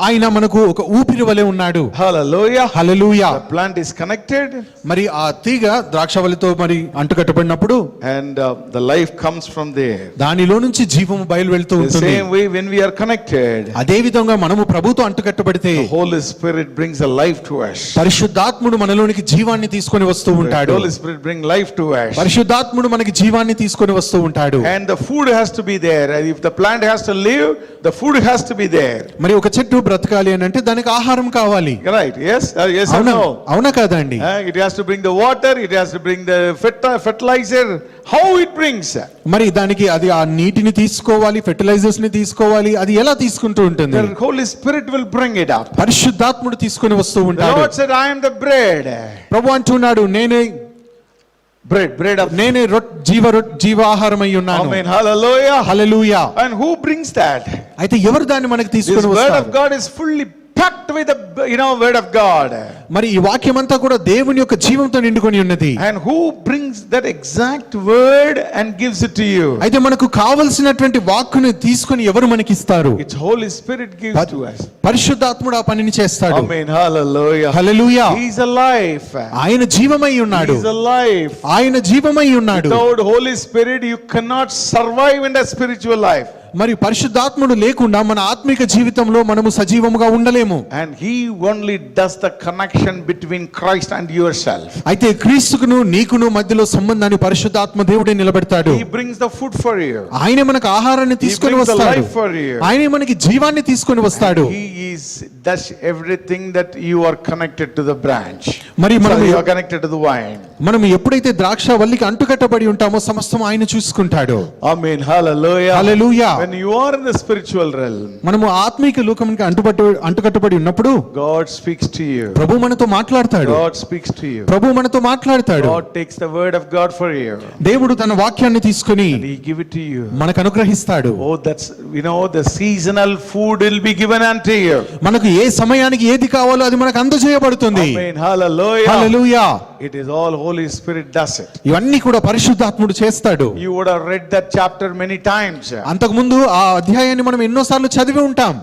ఆయన మనకు ఒక ఊపిరి వలె ఉన్నాడు. Hallelujah. Hallelujah. The plant is connected మరి ఆ తీగ ద్రాక్షవల్లితో మరి అంటుకట్టబడినప్పుడు and the life comes from there. దానిలో నుంచి జీవము బయలు వెళ్తూ The ఉంటుంది. same way when we are connected, అదే విధంగా మనము ప్రభుతో అంటుకట్టబడితే the Holy Spirit brings a life to us. పరిశుద్ధాత్ముడు మనలోనికి జీవాన్ని తీసుకొని వస్తూ The ఉంటాడు. Holy Spirit bring life to us. పరిశుద్ధాత్ముడు మనకి జీవాన్ని తీసుకొని వస్తూ ఉంటాడు. And the food has to be there. If the plant has to live, the food has to be there. మరి ఒక చెట్టు బ్రతకాలి అని అంటే దానికి ఆహారం కావాలి. Right? Yes? Yes or అవునా no? అవునా కాదండి? It has to bring the water, it has to bring the fertilizer. How it brings? మరి దానికి అది ఆ నీటిని తీసుకోవాలి, ఫెర్టిలైజర్స్ ని తీసుకోవాలి. అది ఎలా తీసుకుంటూ ఉంటుంది? The Holy Spirit will bring it up. పరిశుద్ధాత్ముడు తీసుకొని వస్తూ The ఉంటాడు. Lord said, I am the bread. ప్రభు అంటున్నాడు, Bread of నేనే జీవాహారమై ఉన్నాను. Amen. Hallelujah. Hallelujah. And who brings that? అయితే ఎవరు దాన్ని మనకి This తీసుకొని word వస్తారు? of God is fully packed with the word of God. మరి ఈ వాక్యం అంతా కూడా దేవుని యొక్క జీవంతో నిండుకొని ఉన్నది. And who brings that exact word and gives it to you? అయితే మనకు కావలసినటువంటి వాక్కుని తీసుకొని ఎవరు మనకి ఇస్తారు? It's Holy Spirit gives to us. పరిశుద్ధాత్ముడు ఆ పనిని చేస్తాడు. Amen. Hallelujah. Hallelujah. He is alive. ఆయన జీవమై ఉన్నాడు. He is alive. ఆయన జీవమై ఉన్నాడు. Without Holy Spirit you cannot survive in the spiritual life. మరి పరిశుద్ధాత్ముడు లేకుండా మన ఆత్మిక జీవితంలో మనము సజీవముగా ఉండలేము. And he only does the connection between Christ and yourself. అయితే క్రీస్తుకును నీకును మధ్యలో సంబంధాన్ని పరిశుద్ధాత్మ దేవుడే నిలబెడతాడు. He brings the food for you. ఆయన మనకు ఆహారాన్ని తీసుకొని brings the వస్తాడు. life for you. ఆయన మనకి జీవాన్ని తీసుకొని వస్తాడు. He does everything that you are connected to the branch. మరి మనం you are connected to the vine. మనం ఎప్పుడైతే ద్రాక్ష వల్లికి అంటుకట్టబడి ఉంటామో సమస్తం ఆయన చూసుకుంటాడు. Amen. Hallelujah. Hallelujah. When you are in the spiritual realm, మనము ఆత్మిక లోకమునికి అంటుకట్టబడి ఉన్నప్పుడు God speaks to you. ప్రభు మనతో మాట్లాడతాడు. God speaks to you. ప్రభు మనతో మాట్లాడతాడు. God takes the word of God for you. దేవుడు తన వాక్యాన్ని తీసుకొని And he give it to you. మనకు అనుగ్రహిస్తాడు. Oh, that's the seasonal food will be given unto you. మనకు ఏ సమయానికి ఏది కావాలో అది మనకు అందజేయబడుతుంది. Amen. Hallelujah. Hallelujah. It is all Holy Spirit does it. ఇవన్నీ కూడా పరిశుద్ధాత్ముడు చేస్తాడు. You would have read that chapter many times. అంతకుముందు ఆ అధ్యాయాన్ని మనం ఎన్నోసార్లు చదివి ఉంటాం.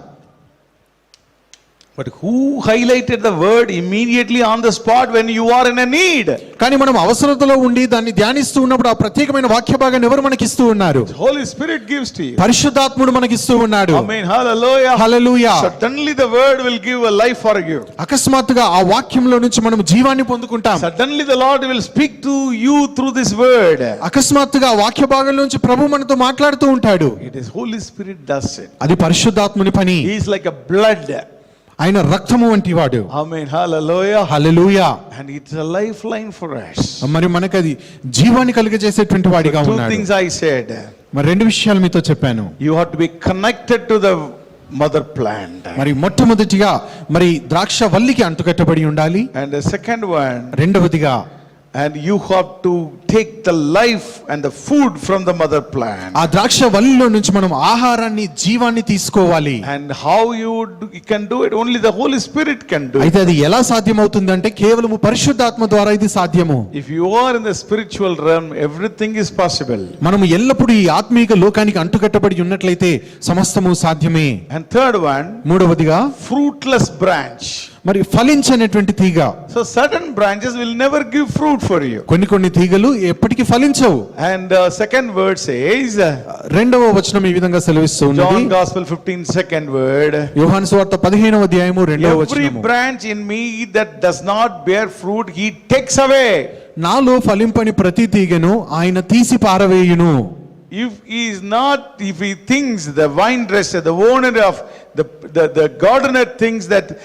But who highlighted the word immediately on the spot when you are in a need? కానీ మనం అవసరతలో ఉండి దాన్ని ధ్యానిస్తూ ఉన్నప్పుడు ఆ ప్రత్యేకమైన వాక్య భాగాన్ని ఎవరు మనకి ఇస్తూ ఉన్నారు? Holy Spirit gives to you. పరిశుద్ధాత్ముడు మనకి ఇస్తూ ఉన్నాడు. Amen. Hallelujah. Hallelujah. Suddenly the word will give a life for you. అకస్మాత్తుగా ఆ వాక్యంలో నుంచి మనం జీవాన్ని పొందుకుంటాం. Suddenly the Lord will speak to you through this word. అకస్మాత్తుగా ఆ వాక్య భాగంలో నుంచి ప్రభు మనతో మాట్లాడుతూ ఉంటాడు. It is Holy Spirit does it. అది పరిశుద్ధాత్ముని పని. He is like a blood. ఆయన రక్తము వంటి వాడు. Amen. Hallelujah. Hallelujah. And it's a lifeline for us. మరి మనకు అది జీవాన్ని కలిగజేసేటువంటి వాడిగా Two ఉన్నాడు. things I said. మరి రెండు విషయాలు మీతో చెప్పాను. You have to be connected to the mother plant. మరి మొట్టమొదటిగా మరి ద్రాక్ష వల్లికి అంటుకట్టబడి ఉండాలి. And the second one, రెండవదిగా and you have to take the life and the food from the mother plant. ఆ ద్రాక్ష వల్లిలో నుంచి మనం ఆహారాన్ని జీవాన్ని తీసుకోవాలి. And how you can do it, only the Holy Spirit can do it. అయితే అది ఎలా సాధ్యమవుతుంది అంటే కేవలము పరిశుద్ధాత్మ ద్వారా ఇది సాధ్యము. If you are in the spiritual realm, everything is possible. మనము ఎల్లప్పుడూ ఈ ఆత్మీక లోకానికి అంటుకట్టబడి ఉన్నట్లయితే సమస్తము సాధ్యమే. And third one, మూడవదిగా fruitless branch. మరి ఫలించనటువంటి తీగ. So certain branches will never give fruit for you. కొన్ని తీగలు ఎప్పటికీ ఫలించవు. And second word says, రెండవ వచనం ఈ విధంగా సెలవిస్తూ ఉన్నది. John Gospel 15 second word, యోహాను సువార్త 15వ అధ్యాయము 2వ every వచనము. branch in me that does not bear fruit he takes away. నాలో ఫలింపని ప్రతి తీగను ఆయన తీసి పారవేయును. If he thinks, the vine dresser, the owner of the gardener thinks that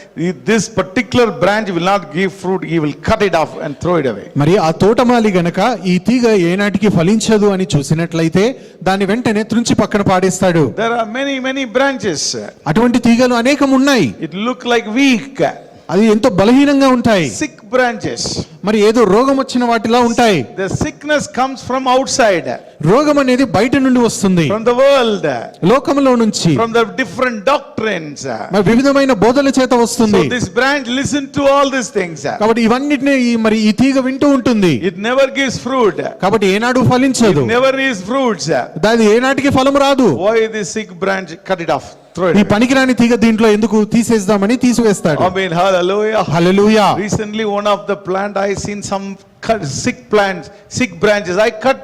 this particular branch will not give fruit, he will cut it off and throw it away. మరి ఆ తోటమాలి గనక ఈ తీగ ఏనాటికి ఫలించదు అని చూసినట్లయితే దాన్ని వెంటనే త్రుంచి పక్కన పాడేస్తాడు. There are many branches. అటువంటి తీగలు అనేకం ఉన్నాయి. It look like weak. అది ఎంతో బలహీనంగా ఉంటాయి. sick branches. మరి ఏదో రోగం వచ్చిన వాటిలా ఉంటాయి. The sickness comes from outside, రోగం అనేది బయట నుండి వస్తుంది, from the world, లోకంలో నుంచి, from the different doctrines. మరి వివిధమైన బోధల చేత వస్తుంది. So this branch listen to all these things. కాబట్టి ఇవన్నిటిని మరి ఈ తీగ వింటూ ఉంటుంది. It never gives fruit. కాబట్టి ఏనాడు ఫలించదు, It never is fruits. దాని ఏనాటికి ఫలము రాదు. Why this sick branch? Cut it off. Throw it ఈ away. పనికిరాని తీగ దీంట్లో ఎందుకు తీసేద్దామని తీసివేస్తాడు. Amen. Hallelujah. Hallelujah. Recently, one of the plant I seen some sick plants, sick branches. I cut.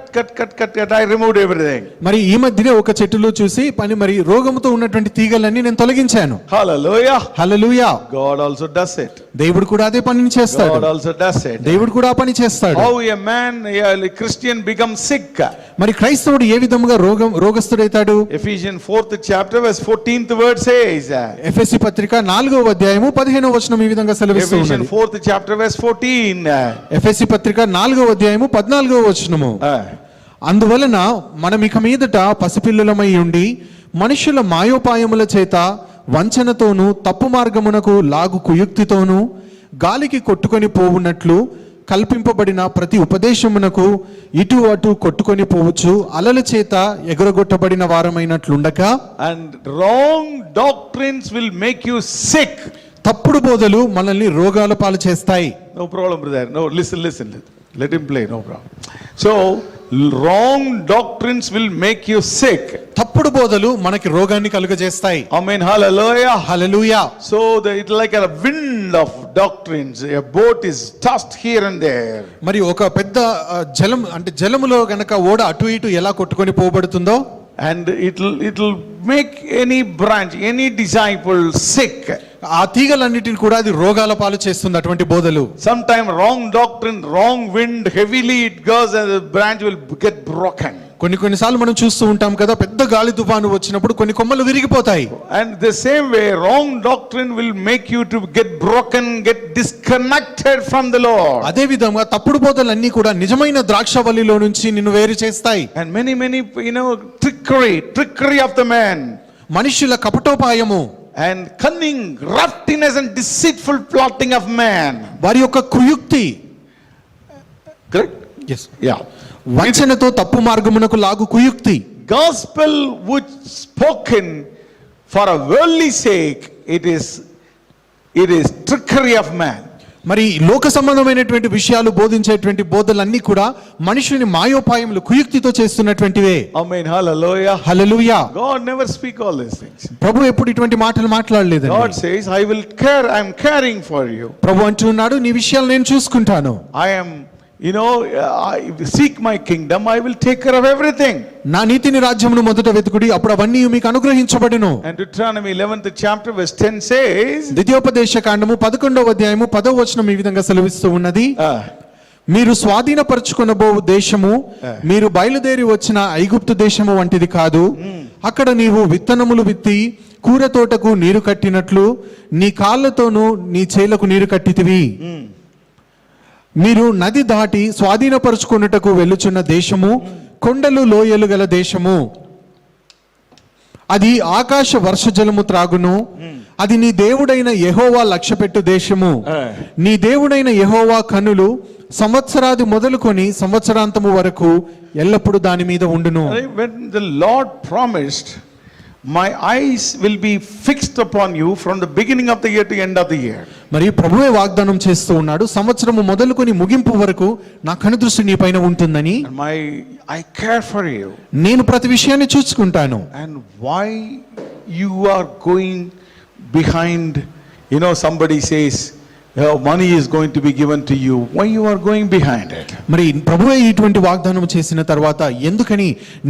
I removed everything. మరి ఈ మధ్యనే ఒక చెట్టులో చూసి మరి రోగముతో ఉన్నటువంటి తీగలన్నీ నేను తొలగించాను. Hallelujah. Hallelujah. God also does it. దేవుడు కూడా అదే పనిని చేస్తాడు. God also does it. దేవుడు కూడా ఆ పని చేస్తాడు. How a man, a Christian becomes sick. మరి క్రైస్తవుడు ఏ విధముగా రోగస్తుడైతాడు? Ephesians 4th chapter verse 14th word says. ఎఫెసీ పత్రిక 4వ అధ్యాయము 15వ వచనం ఈ విధంగా సెలవిస్తూ ఉన్నది. Ephesians 4th chapter verse 14. ఎఫెసీ పత్రిక 4వ అధ్యాయము 14వ వచనము. అందువలన మనం ఇక మీదట పసిపిల్లలమై ఉండి మనుషుల మాయోపాయముల చేత వంచనతోనూ తప్పు మార్గమునకు లాగు కుయుక్తితోనూ గాలికి కొట్టుకొని పోవునట్లు కల్పింపబడిన ప్రతి ఉపదేశమునకు ఇటు అటు కొట్టుకొని పోవచ్చు అలల చేత ఎగరగొట్టబడిన వారమైనట్లుండక. And wrong doctrines will make you sick. తప్పుడు బోధలు మనల్ని రోగాల పాలు చేస్తాయి. No problem, brother. No, listen. Let him play, no problem. So, wrong doctrines will make you sick. తప్పుడు బోధలు మనకి రోగాన్ని కలుగజేస్తాయి. Amen. Hallelujah. Hallelujah. So, it's like a wind of doctrines. A boat is tossed here and there. మరి ఒక పెద్ద జలం అంటే జలములో గనక ఓడ అటు ఇటు ఎలా కొట్టుకొని పోబడుతుందో, and it'll make any branch, any disciple sick. ఆ తీగలన్నిటిని కూడా అది రోగాల పాలు చేస్తుంది అటువంటి బోధలు. Sometime wrong doctrine, wrong wind, heavily it goes and the branch will get broken. కొన్నిసార్లు మనం చూస్తూ ఉంటాం కదా, పెద్ద గాలి తుఫాను వచ్చినప్పుడు కొన్ని కొమ్మలు విరిగిపోతాయి. And the same way wrong doctrine will make you to get broken, get disconnected from the Lord. అదే విధంగా తప్పుడు బోధలన్నీ కూడా నిజమైన ద్రాక్షవల్లిలో నుంచి నిన్ను వేరు చేస్తాయి. And many trickery of the man, మనుషుల కపటోపాయము, and cunning, craftiness and deceitful plotting of man. వారి యొక్క కుయుక్తి, Correct? yes, Yeah. వంచనతో తప్పు మార్గమునకు లాగు కుయుక్తి. Gospel which spoken for a worldly sake, it is trickery of man. మరి లోక సంబంధమైనటువంటి విషయాలు బోధించేటువంటి బోధలన్నీ కూడా మనుషుని మాయోపాయములు కుయుక్తితో చేస్తున్నటువంటివే. Amen. Hallelujah. Hallelujah. God never speak all these things. ప్రభు ఎప్పుడు ఇటువంటి మాటలు మాట్లాడలేదు. God says, I'm caring for you. ప్రభు అంటున్నాడు, నీ విషయాలు నేను చూసుకుంటాను. I am, seek my kingdom, I will take care of everything. నా నీతిని రాజ్యమును మొదట వెతుకుడి, అప్పుడు అవన్నీ మీకు అనుగ్రహించబడును. And Deuteronomy 11th chapter verse 10 says, ద్వితీయోపదేశ కాండము 11వ అధ్యాయము 10వ వచనం ఈ విధంగా సెలవిస్తూ ఉన్నది. మీరు స్వాధీనపరచుకొనబోవు దేశము మీరు బయలుదేరి వచ్చిన ఐగుప్తు దేశము వంటిది కాదు. అక్కడ నీవు విత్తనములు విత్తి కూర తోటకు నీరు కట్టినట్లు నీ కాళ్ళతోనూ నీ చేలకు నీరు కట్టితివి. మీరు నది దాటి స్వాధీనపరుచుకొనుటకు వెళ్ళుచున్న దేశము కొండలు లోయలు గల దేశము. అది ఆకాశ వర్షజలము త్రాగును. అది నీ దేవుడైన యెహోవా లక్ష్యపెట్టు దేశము. నీ దేవుడైన యెహోవా కన్నులు సంవత్సరాది మొదలుకొని సంవత్సరాంతము వరకు ఎల్లప్పుడూ దాని మీద ఉండును. When the Lord promised, my eyes will be fixed upon you from the beginning of the year to end of the year. మరి ప్రభువే వాగ్దానం చేస్తూ ఉన్నాడు, సంవత్సరము మొదలుకొని ముగింపు వరకు నా కనుదృష్టి నీ పైన ఉంటుందని. I care for you. నేను ప్రతి విషయాన్ని చూసుకుంటాను. And why you are going behind, somebody says money is going to be given to you, why you are going behind it? మరి ప్రభువే ఇటువంటి వాగ్దానం చేసిన తర్వాత ఎందుకని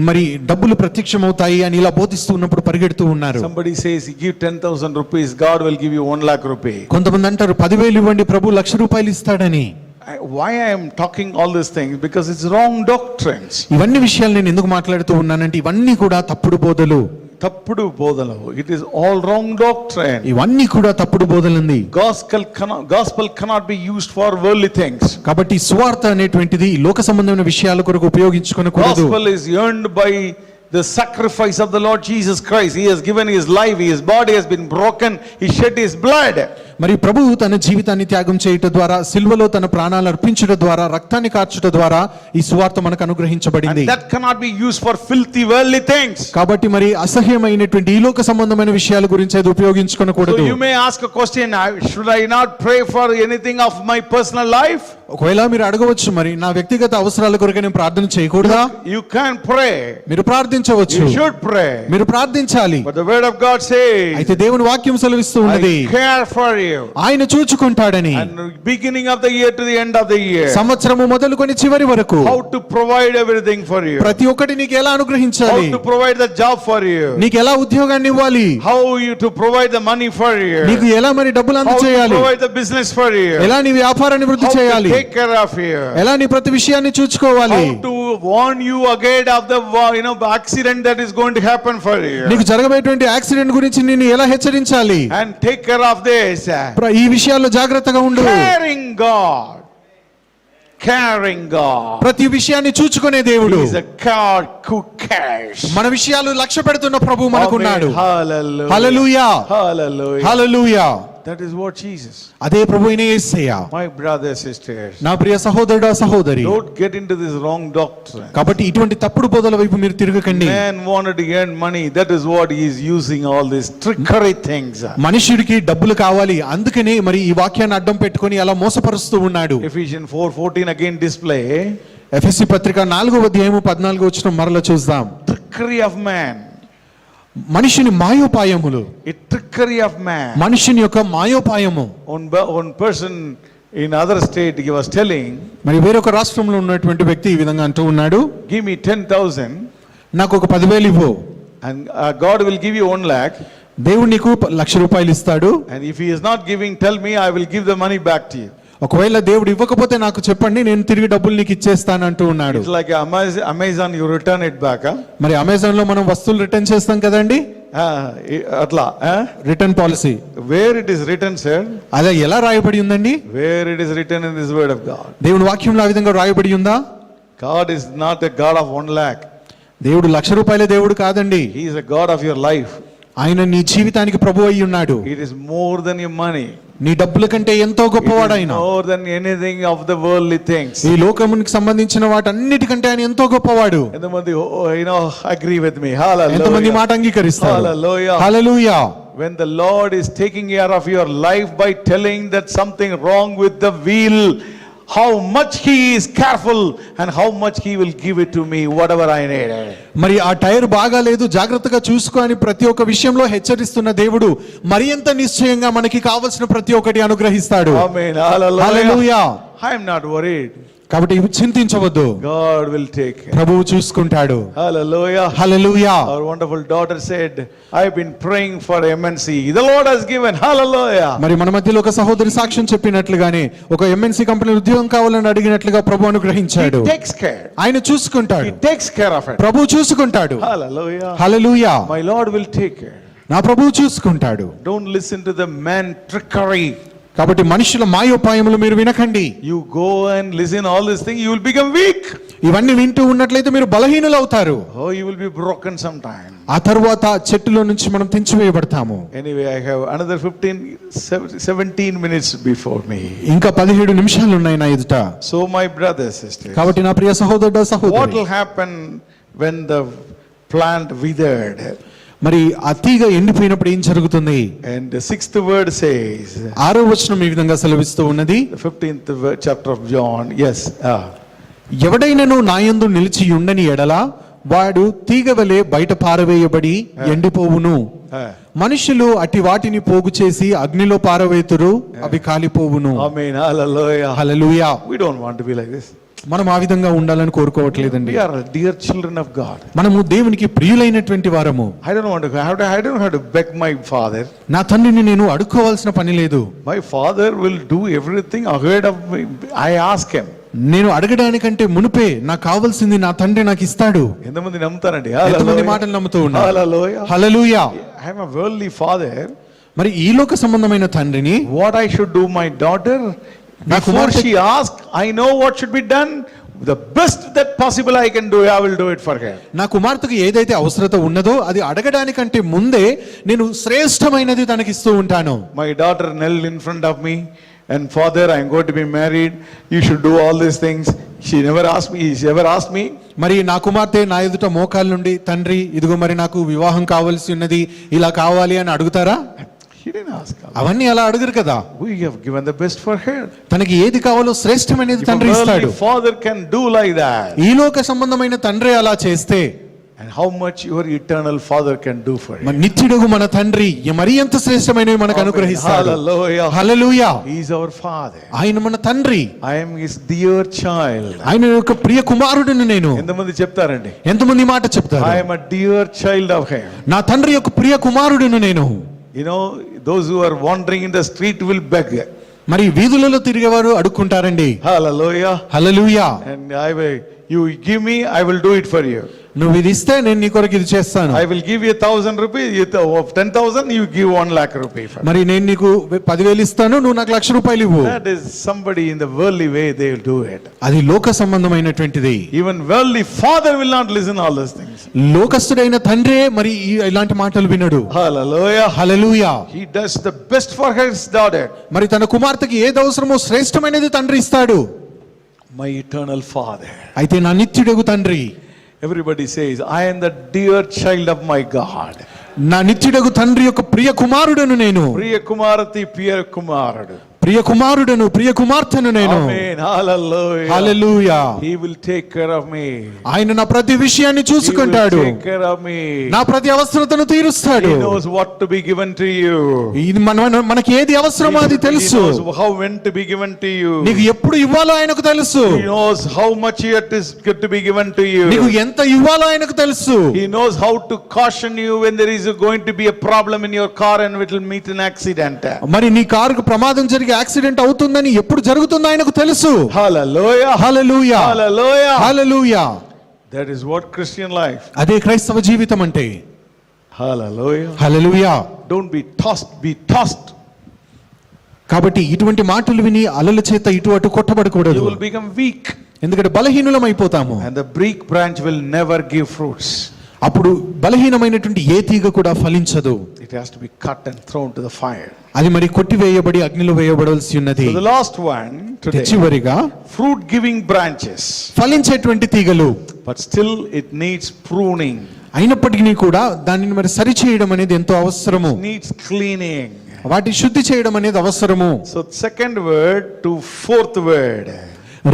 మరి డబ్బులు ప్రత్యక్షమవుతాయి అని ఇలా బోధిస్తూ ఉన్నప్పుడు పరిగెడుతూ ఉన్నారు. Somebody says give 10,000 rupees, God will give you 1 lakh rupee. కొంతమంది అంటారు 10,000 ఇవ్వండి, ప్రభు 1,00,000 రూపాయలు ఇస్తాడని. Why I am talking all these things? Because it's wrong doctrines. ఇవన్నీ విషయాలు నేను ఎందుకు మాట్లాడుతూ ఉన్నానంటే ఇవన్నీ కూడా తప్పుడు బోధలు. తప్పుడు బోధలు. It is all wrong doctrine. ఇవన్నీ కూడా తప్పుడు బోధలండి. Gospel cannot be used for worldly things. కాబట్టి సువార్త అనేటువంటిది లోక సంబంధమైన విషయాల కొరకు ఉపయోగించుకోకూడదు. Gospel is earned by the sacrifice of the Lord Jesus Christ. He has given his life, his body has been broken, he shed his blood. మరి ప్రభువు తన జీవితాన్ని త్యాగం చేయుట ద్వారా, సిల్వలో తన ప్రాణాలు అర్పించుట ద్వారా, రక్తాన్ని కార్చుట ద్వారా ఈ సువార్త మనకు అనుగ్రహించబడింది. And that cannot be used for filthy worldly things. కాబట్టి మరి అసహ్యమైనటువంటి ఈ లోక సంబంధమైన విషయాల గురించి అది So ఉపయోగించుకోకూడదు. you may ask a question, should I not pray for anything of my personal life? ఒకవేళ మీరు అడగవచ్చు, మరి నా వ్యక్తిగత అవసరాల కొరకు నేను ప్రార్థన చేయకూడదా? You can pray. మీరు ప్రార్థించవచ్చు, You should pray. మీరు ప్రార్థించాలి. But the word of God says, అయితే దేవుని వాక్యం సెలవిస్తూ ఉన్నది, I care for you. ఆయన చూచుకుంటాడని. And beginning of the year to the end of the year, సంవత్సరము మొదలుకొని చివరి వరకు how to provide everything for you. ప్రతి ఒక్కటి నీకు ఎలా How అనుగ్రహించాలి, to provide the job for you. నీకు ఎలా ఉద్యోగాన్ని ఇవ్వాలి, How you to provide the money for you. నీకు ఎలా మరి డబ్బులు How to అందజేయాలి, provide the business for you. ఎలా నీ వ్యాపారాన్ని వృద్ధి How to చేయాలి, take care of you. ఎలా నీ ప్రతి విషయాన్ని చూసుకోవాలి, How to warn you again of the accident that is going to happen for you. నీకు జరగబోయేటువంటి యాక్సిడెంట్ గురించి నిన్ను ఎలా హెచ్చరించాలి, And take care of this. ఈ విషయాల్లో జాగ్రత్తగా ఉండు. Caring God. Caring God. ప్రతి విషయాన్ని చూచుకునే దేవుడు, He is a God who cares. మన విషయాలు లక్ష్య పెడుతున్న ప్రభు మనకున్నాడు. Amen. Hallelujah. Hallelujah, Hallelujah. Hallelujah. That is what Jesus. అదే ప్రభు అయిన యేసయ్య. My brothers, sisters, నా ప్రియ సహోదరుడా సహోదరి, don't get into this wrong doctrine. కాబట్టి ఇటువంటి తప్పుడు బోధల వైపు మీరు తిరగకండి. Man wanted to earn money. That is what he is using all these trickery things. మనుషుడికి డబ్బులు కావాలి, అందుకనే మరి ఈ వాక్యాన్ని అడ్డం పెట్టుకొని అలా మోసపరుస్తూ ఉన్నాడు. Ephesians 4:14 again display. ఎఫెసీ పత్రిక 4:14 మరల చూద్దాం. Trickery of man. మనిషిని మాయోపాయములు, A trickery of man. మనిషిని యొక్క మాయోపాయము. One person in other state, he was telling, మరి వేరొక రాష్ట్రంలో ఉన్నటువంటి వ్యక్తి ఈ విధంగా అంటూ ఉన్నాడు, give me 10,000 నాకు ఒక 10,000 ఇవ్వు, and God will give you 1 lakh. దేవుడు నీకు 1,00,000 రూపాయలు ఇస్తాడు. And if he is not giving, tell me, I will give the money back to you. ఒకవేళ దేవుడు ఇవ్వకపోతే నాకు చెప్పండి, నేను తిరిగి డబ్బులు నీకు ఇచ్చేస్తాను అంటూ ఉన్నాడు. It's like Amazon, you return it back. మరి అమెజాన్ లో మనం వస్తువులు రిటర్న్ చేస్తాం కదండి, Atla. Return policy. Where it is written, sir? అలా ఎలా రాయబడి ఉందండి? Where it is written in this word of God? దేవుని వాక్యంలో ఆ విధంగా రాయబడి ఉందా? God is not a God of 1 lakh. దేవుడు 1,00,000 రూపాయల దేవుడు కాదండి. He is a God of your life. ఆయన నీ జీవితానికి ప్రభువు అయి ఉన్నాడు. It is more than your money. నీ డబ్బుల కంటే ఎంతో గొప్పవాడు ఆయన. More than anything of the worldly things. ఈ లోకమునికి సంబంధించిన వాటన్నిటికంటే ఆయన ఎంతో గొప్పవాడు. ఎంతమంది agree with me? Hallelujah. ఎంతమంది మాట అంగీకరిస్తారు? Hallelujah. Hallelujah. When the Lord is taking care of your life by telling that something wrong with the wheel, how much he is careful and how much he will give it to me whatever I need. మరి ఆ tyre బాగాలేదు, జాగ్రత్తగా చూసుకో అని ప్రతి ఒక్క విషయంలో హెచ్చరిస్తున్న దేవుడు మరి ఎంత నిశ్చయంగా మనకి కావాల్సిన ప్రతి ఒక్కటి అనుగ్రహిస్తాడు. Amen. Hallelujah. Hallelujah. I am not worried. కాబట్టి చింతించవద్దు, God will take care. ప్రభువు చూసుకుంటాడు. Hallelujah. Hallelujah. Our wonderful daughter said, I've been praying for MNC. The Lord has given. Hallelujah. మరి మన మధ్యలో ఒక సహోదరి సాక్ష్యం చెప్పినట్లుగానే ఒక ఎంఎన్సీ కంపెనీ ఉద్యోగం కావాలని అడిగినట్లుగా ప్రభు అనుగ్రహించాడు. He takes care. ఆయన చూసుకుంటాడు. He takes care of it. ప్రభు చూసుకుంటాడు. Hallelujah. Hallelujah. My Lord will take care. నా ప్రభువు చూసుకుంటాడు. Don't listen to the man trickery. కాబట్టి మనుషుల మాయోపాయములు మీరు వినకండి. You go and listen all these things, you will become weak. ఇవన్నీ వింటూ ఉన్నట్లయితే మీరు బలహీనులు అవుతారు. Oh, you will be broken sometime. ఆ తరువాత చెట్టులో నుంచి మనం తెంచివేయబడతాము. Anyway, I have another 17 minutes before me. ఇంకా 17 నిమిషాలు ఉన్నాయి నా ఎదుట. So my brothers, sisters, కాబట్టి నా ప్రియ సహోదరుడా what సహోదరి, will happen when the plant withered? మరి ఆ తీగ ఎండిపోయినప్పుడు ఏం జరుగుతుంది? And the 6th word says, 6వ వచనం ఈ విధంగా సెలవిస్తూ ఉన్నది, the 15th chapter of John. Yes. ఎవడైనను నాయందు నిలిచి ఉండని ఎడల వాడు తీగ వలె బయట పారవేయబడి ఎండిపోవును. మనుషులు అట్టి వాటిని పోగు చేసి అగ్నిలో పారవేతురు, అవి కాలిపోవును. Amen. Hallelujah. Hallelujah. We don't want to be like this. మనం ఆ విధంగా ఉండాలని కోరుకోవట్లేదండి. We are dear children of God. మనము దేవునికి ప్రియులైనటువంటి వారము. I don't have to beg my father. నా తండ్రిని నేను అడుక్కోవాల్సిన పని లేదు. My father will do everything ahead of me. I ask him. నేను అడగడానికంటే మునుపే నాకు కావాల్సింది నా తండ్రి నాకు ఇస్తాడు. ఎంతమంది నమ్ముతారండి? ఎంతమంది మాటలు నమ్ముతూ ఉన్నారు? Hallelujah. Hallelujah. I am a worldly father. మరి ఈ లోక సంబంధమైన తండ్రిని What I should do, my daughter, before she asks, I know what should be done. the best that possible I can do, I will do it for her. నా కుమార్తెకు ఏదైతే అవసరత ఉన్నదో అది అడగడానికంటే ముందే నేను శ్రేష్టమైనది తనకిస్తూ ఉంటాను. My daughter knelt in front of me and father, I am going to be married, you should do all these things. She never asked me. మరి నా కుమార్తె నా ఎదుట మోకాళ్ళ నుండి తండ్రి ఇదిగో మరి నాకు వివాహం కావాల్సి ఉన్నది ఇలా కావాలి అని అడుగుతారా? He didn't ask. అవన్నీ అలా అడగరు కదా. We have given the best for her. తనకి ఏది కావాలో శ్రేష్టమైనది If తండ్రి a ఇస్తాడు. worldly father can do like that, ఈ లోక సంబంధమైన తండ్రి అలా చేస్తే and how much your eternal father can do for you. మన నిత్యుడగు మన తండ్రి మరి ఎంత శ్రేష్టమైనవి మనకు అనుగ్రహిస్తాడు. Hallelujah. Hallelujah. He is our father. ఆయన మన తండ్రి. I am his dear child. ఆయన యొక్క ప్రియ కుమారుడిని నేను. ఎంతమంది చెప్తారండి? ఎంతమంది మాట చెప్తారు? I am a dear child of him. నా తండ్రి యొక్క ప్రియ కుమారుడిని నేను. You know, those who are wandering in the street will beg. మరి వీధులలో తిరిగేవారు అడుక్కుంటారండి. Hallelujah. Hallelujah. And you give me, I will do it for you. నువ్వు ఇది ఇస్తే నేను నీ కొరకు ఇది చేస్తాను. I will give you 1,000 rupees. 10,000 you give 1 lakh rupees. మరి నేను నీకు 10,000 ఇస్తాను, నువ్వు నాకు 1,00,000 రూపాయలు ఇవ్వు. That is somebody in the worldly way, they will do it. అది లోక సంబంధమైనటువంటిది. Even worldly father will not listen all those things. లోకస్తుడైన తండ్రే మరి ఇలాంటి మాటలు వినడు. Hallelujah. Hallelujah. He does the best for his daughter. మరి తన కుమార్తెకి ఏది అవసరమో శ్రేష్టమైనది తండ్రి ఇస్తాడు. My eternal father. అయితే నా నిత్యుడగు తండ్రి. Everybody says, I am the dear child of my God. నా నిత్యుడగు తండ్రి యొక్క ప్రియ కుమారుడను నేను. ప్రియ కుమారతి ప్రియ కుమారుడు. ప్రియ కుమారుడను ప్రియ కుమార్తెను నేను. Amen. Hallelujah. Hallelujah. He will take care of me. ఆయన నా ప్రతి విషయాన్ని చూసుకుంటాడు. He will take care of me. నా ప్రతి అవసరతను తీరుస్తాడు. He knows what to be given to you. ఇది మనకి ఏది అవసరమో అది తెలుసు. He knows how when to be given to you. నీకు ఎప్పుడు ఇవ్వాలో ఆయనకు తెలుసు. He knows how much it is good to be given to you. నీకు ఎంత ఇవ్వాలో ఆయనకు తెలుసు. He knows how to caution you when there is going to be a problem in your car and it will meet an accident. మరి నీ కారుకు ప్రమాదం జరిగి యాక్సిడెంట్ అవుతుందని ఎప్పుడు జరుగుతుందో ఆయనకు తెలుసు. Hallelujah. Hallelujah. Hallelujah. Hallelujah. That is what Christian life. అదే క్రైస్తవ జీవితం అంటే. Hallelujah. Hallelujah. Don't be tossed. కాబట్టి ఇటువంటి మాటలు విని అలల చేత ఇటు అటు కొట్టబడకూడదు. You will become weak. ఎందుకంటే బలహీనులం అయిపోతాము. And the weak branch will never give fruits. అప్పుడు బలహీనమైనటువంటి ఏ తీగ కూడా ఫలించదు. It has to be cut and thrown to the fire. అది మరి కొట్టివేయబడి అగ్నిలో వేయబడాల్సి ఉన్నది. So the last one today, చివరిగా fruit giving branches. ఫలించేటువంటి తీగలు. But still it needs pruning. అయినప్పటికీ కూడా దానిని మరి సరిచేయడం అనేది ఎంతో అవసరము. It needs cleaning. వాటి శుద్ధి చేయడం అనేది అవసరము. So second word to fourth word.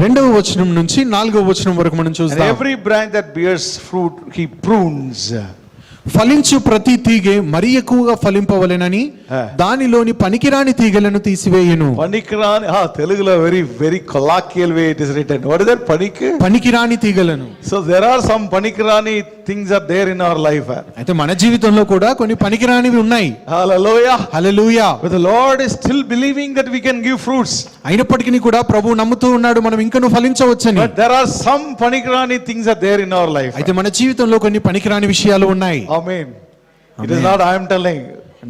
2వ వచనం నుంచి 4వ వచనం వరకు మనం And చూస్తాం. every branch that bears fruit he prunes. ఫలించు ప్రతి తీగె మరి ఎక్కువగా ఫలింపవలెనని దానిలోని పనికిరాని తీగలను తీసివేయును. పనికిరాని తెలుగులో very colloquial way it is written. What is that? పనికిరాని తీగలను. So there are some పనికిరాని things are there in our life. అయితే మన జీవితంలో కూడా కొన్ని పనికిరానివి ఉన్నాయి. Hallelujah. Hallelujah. But the Lord is still believing that we can give fruits. అయినప్పటికీ కూడా ప్రభువు నమ్ముతూ ఉన్నాడు మనం ఇంకను ఫలించవచ్చని. But there are some పనికిరాని things are there in our life. అయితే మన జీవితంలో కొన్ని పనికిరాని విషయాలు ఉన్నాయి. Amen. It is not I am telling.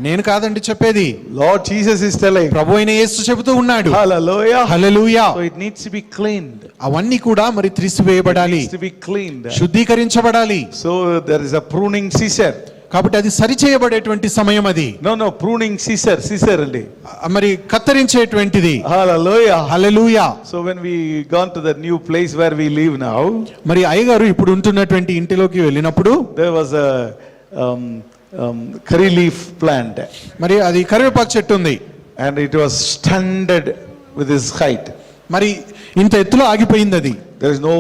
నేను కాదండి చెప్పేది. Lord Jesus is telling. ప్రభు అయిన యేసు చెబుతూ ఉన్నాడు. Hallelujah. Hallelujah. So it needs to be cleaned. అవన్నీ కూడా మరి తీసివేయబడాలి. It needs to be cleaned. శుద్ధీకరించబడాలి. So there is a pruning season. కాబట్టి అది సరిచేయబడేటువంటి సమయం అది. No pruning scissor అండి. మరి కత్తిరించేటువంటిది. Hallelujah. Hallelujah. So when we gone to the new place where we live now, మరి అయ్యగారు ఇప్పుడు ఉంటున్నటువంటి ఇంటిలోకి వెళ్ళినప్పుడు there was a curry leaf plant. మరి అది కరివేపాకు చెట్టు ఉంది. And it was stunted with its height. మరి ఇంత ఎత్తులో ఆగిపోయింది అది. There is no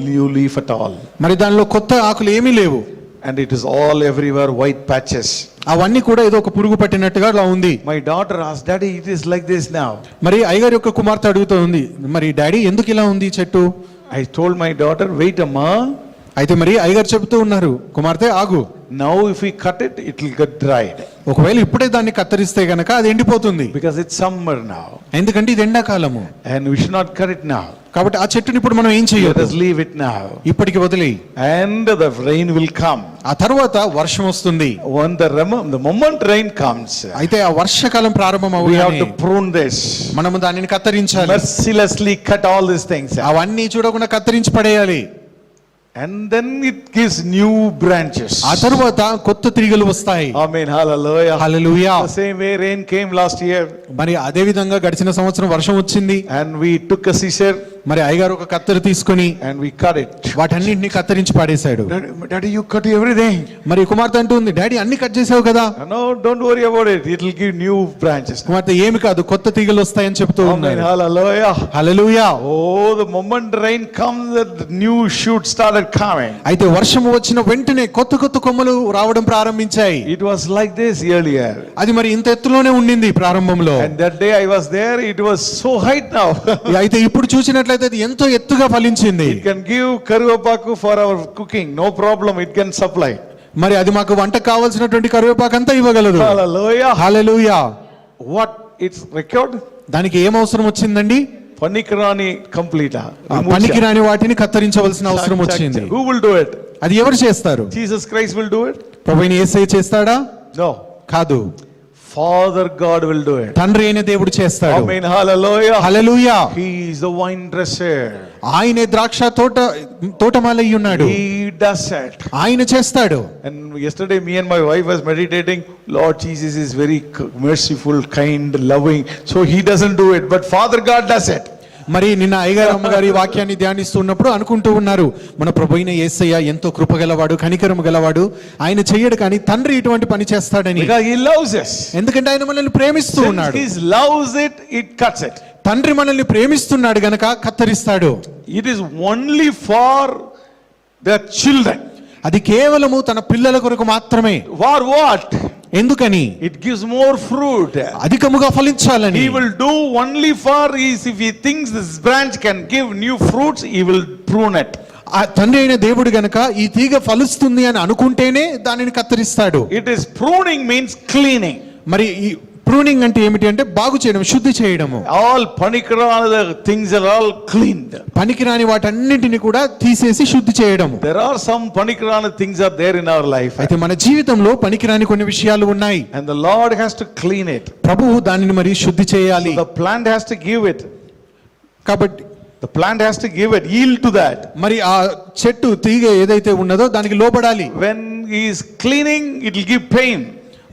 new leaf at all. మరి దానిలో కొత్త ఆకులు ఏమీ లేవు. And it is all everywhere white patches. అవన్నీ కూడా ఏదో ఒక పురుగు పట్టినట్టుగా అలా ఉంది. My daughter asked, Daddy, it is like this now. మరి అయ్యగారి యొక్క కుమార్తె అడుగుతూ ఉంది, మరి డాడీ ఎందుకు ఇలా ఉంది చెట్టు? I told my daughter, wait amma. అయితే మరి అయ్యగారు చెబుతూ ఉన్నారు, కుమార్తె ఆగు. Now if we cut it, it will get dried. ఒకవేళ ఇప్పుడే దాన్ని కత్తిరిస్తే గనక అది ఎండిపోతుంది. Because it's summer now. ఎందుకంటే ఇది ఎండాకాలము. And we should not cut it now. కాబట్టి ఆ చెట్టుని ఇప్పుడు మనం ఏం Let చేయొద్దు. us leave it now. ఇప్పటికి వదిలేయి. And the rain will come. ఆ తర్వాత వర్షం వస్తుంది. When the moment rain comes, అయితే ఆ వర్షకాలం ప్రారంభం we have అవగానే to prune this. మనము దానిని కత్తిరించాలి. Mercilessly cut all these things. అవన్నీ చూడకుండా కత్తిరించి పడేయాలి. And then it gives new branches. ఆ తర్వాత కొత్త తీగలు వస్తాయి. Amen. Hallelujah. Hallelujah. The same way rain came last year. మరి అదే విధంగా గడిచిన సంవత్సరం వర్షం వచ్చింది. And we took a scissor. మరి అయ్యగారు ఒక కత్తెర తీసుకొని And we cut it. వాటన్నిటిని కత్తిరించి పాడేశాడు. Daddy, you cut everything. మరి కుమార్తె అంటుంది, డాడీ అన్ని కట్ చేసావు కదా. No, don't worry about it. It will give new branches. కుమార్తె ఏమి కాదు, కొత్త తీగలు వస్తాయని చెప్తూ Amen. ఉన్నాడు. Hallelujah. Hallelujah. Oh, the moment rain comes, the new shoots started coming. అయితే వర్షము వచ్చిన వెంటనే కొత్త కొత్త కొమ్మలు రావడం ప్రారంభించాయి. It was like this earlier. అది మరి ఇంత ఎత్తులోనే ఉండింది ప్రారంభంలో. And that day I was there, it was so high now. అయితే ఇప్పుడు చూసినట్లయితే అది ఎంతో ఎత్తుగా ఫలించింది. It can give కరివేపాకు for our cooking, no problem, it can supply. మరి అది మాకు వంట కావాల్సినటువంటి కరివేపాకు అంతా ఇవ్వగలదు. Hallelujah. Hallelujah. What it's record? దానికి ఏం అవసరం వచ్చిందండి? పనికిరాని కంప్లీట్ పనికిరాని వాటిని కత్తిరించవలసిన అవసరం వచ్చింది. Who will do it? అది ఎవరు చేస్తారు? Jesus Christ will do it? ప్రభువైన యేసయ్య చేస్తాడా? No. కాదు. Father God will do it. తండ్రి అయిన దేవుడు చేస్తాడు. Amen. Hallelujah. Hallelujah. He is the vine dresser. ఆయనే ద్రాక్ష తోటమాలి ఉన్నాడు. He does it. ఆయన చేస్తాడు. And yesterday me and my wife was meditating, Lord Jesus is very merciful, kind, loving, so he doesn't do it, but Father God does it. మరి నిన్న అయ్యగారు అమ్మగారు ఈ వాక్యాన్ని ధ్యానిస్తున్నప్పుడు అనుకుంటూ ఉన్నారు, మన ప్రభువైన యేసయ్య ఎంతో కృపగలవాడు, కనికరము గలవాడు, ఆయన చెయ్యడు కానీ తండ్రి ఇటువంటి పని చేస్తాడని. Because he loves us. ఎందుకంటే ఆయన మనల్ని ప్రేమిస్తూ ఉన్నాడు. Since he loves it, it cuts it. తండ్రి మనల్ని ప్రేమిస్తున్నాడు గనక కత్తరిస్తాడు. It is only for the children. అది కేవలము తన పిల్లల కొరకు మాత్రమే. For what? ఎందుకని? It gives more fruit. అధికముగా ఫలించాలని. He will do only for is if he thinks this branch can give new fruits, he will prune it. ఆ తండ్రి అయిన దేవుడు గనక ఈ తీగ ఫలిస్తుంది అని అనుకుంటేనే దానిని కత్తిరిస్తాడు. It is pruning means cleaning. మరి ఈ ప్రూనింగ్ అంటే ఏమిటి అంటే బాగు చేయడం, శుద్ధి చేయడము. All panikirana things are all cleaned. పనికిరాని వాటన్నిటిని కూడా తీసేసి శుద్ధి చేయడము. There are some panikirana things are there in our life. అయితే మన జీవితంలో పనికిరాని కొన్ని విషయాలు ఉన్నాయి. And the Lord has to clean it. ప్రభువు దానిని మరి శుద్ధి చేయాలి. So the plant has to give it. కాబట్టి The plant has to give it, yield to that. మరి ఆ చెట్టు తీగ ఏదైతే ఉన్నదో దానికి లోబడాలి. When he is cleaning, it will give pain.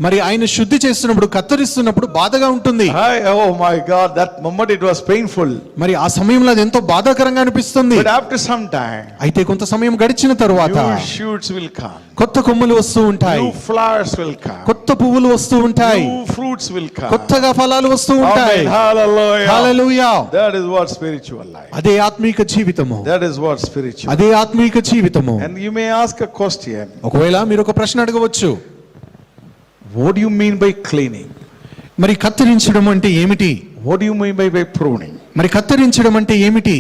మరి ఆయన శుద్ధి చేస్తున్నప్పుడు కత్తిరిస్తున్నప్పుడు బాధగా ఉంటుంది. Oh my God, that moment it was painful. మరి ఆ సమయంలో అది ఎంతో బాధాకరంగా అనిపిస్తుంది. But after some time, అయితే కొంత సమయం గడిచిన తరువాత new shoots will come. కొత్త కొమ్మలు వస్తూ ఉంటాయి. New flowers will come. కొత్త పువ్వులు వస్తూ ఉంటాయి. New fruits will come. కొత్తగా ఫలాలు వస్తూ ఉంటాయి. Amen. Hallelujah. Hallelujah. That is what spiritual life. అదే ఆత్మీక జీవితము. That is what spiritual. అదే ఆత్మీక జీవితము. And you may ask a question. ఒకవేళ మీరు ఒక ప్రశ్న అడగవచ్చు. What do you mean by cleaning? మరి కత్తిరించడం అంటే ఏమిటి? What do you mean by pruning? మరి కత్తిరించడం అంటే ఏమిటి?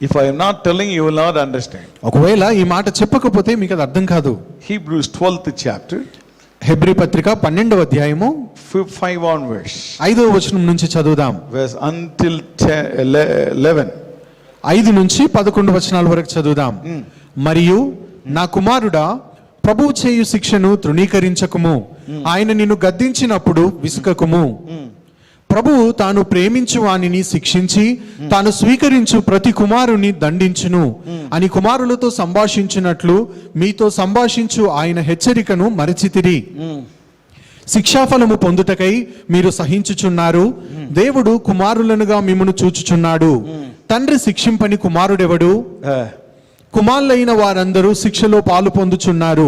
If I am not telling, you will not understand. ఒకవేళ ఈ మాట చెప్పకపోతే మీకు అది అర్థం కాదు. Hebrews 12th chapter. హెబ్రీ పత్రిక 12వ అధ్యాయము 5 on verse. 5వ వచనం నుంచి చదువుదాం. Verse until 11. 5 నుంచి 11 వచనాల వరకు చదువుదాం. మరియు నా కుమారుడా, ప్రభువు చేయు శిక్షను తృణీకరించకుము. ఆయన నిన్ను గద్దించినప్పుడు విసుకకుము. ప్రభువు తాను ప్రేమించు వానిని శిక్షించి తాను స్వీకరించు ప్రతి కుమారుని దండించును అని కుమారులతో సంభాషించినట్లు మీతో సంభాషించు ఆయన హెచ్చరికను మరచితిరి. శిక్షాఫలము పొందుటకై మీరు సహించుచున్నారు. దేవుడు కుమారులనుగా మిమ్మును చూచుచున్నాడు. తండ్రి శిక్షింపని కుమారుడెవడు? కుమారులైన వారందరూ శిక్షలో పాలు పొందుచున్నారు.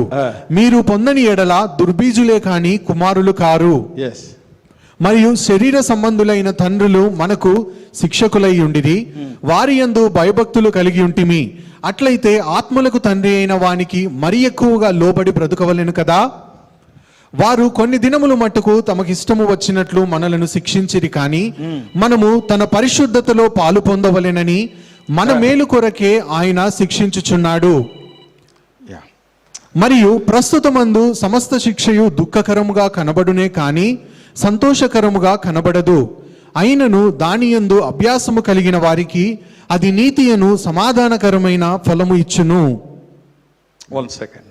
మీరు పొందని ఎడల దుర్బీజులే కాని కుమారులు కారు. Yes. మరియు శరీర సంబంధులైన తండ్రులు మనకు శిక్షకులై ఉండిరి. వారి యందు భయభక్తులు కలిగి ఉంటిమి. అట్లయితే ఆత్మలకు తండ్రి అయిన వానికి మరి ఎక్కువగా లోబడి బ్రతుకవలెను కదా. వారు కొన్ని దినములు మట్టుకు తమకిష్టము వచ్చినట్లు మనలను శిక్షించిరి కానీ మనము తన పరిశుద్ధతలో పాలు పొందవలెనని మన మేలు కొరకే ఆయన శిక్షించుచున్నాడు. మరియు ప్రస్తుతమందు సమస్త శిక్షయు దుఃఖకరముగా కనబడునే కాని సంతోషకరముగా కనబడదు. అయినను దానియందు అభ్యాసము కలిగిన వారికి అది నీతియను సమాధానకరమైన ఫలము ఇచ్చును. 1 second.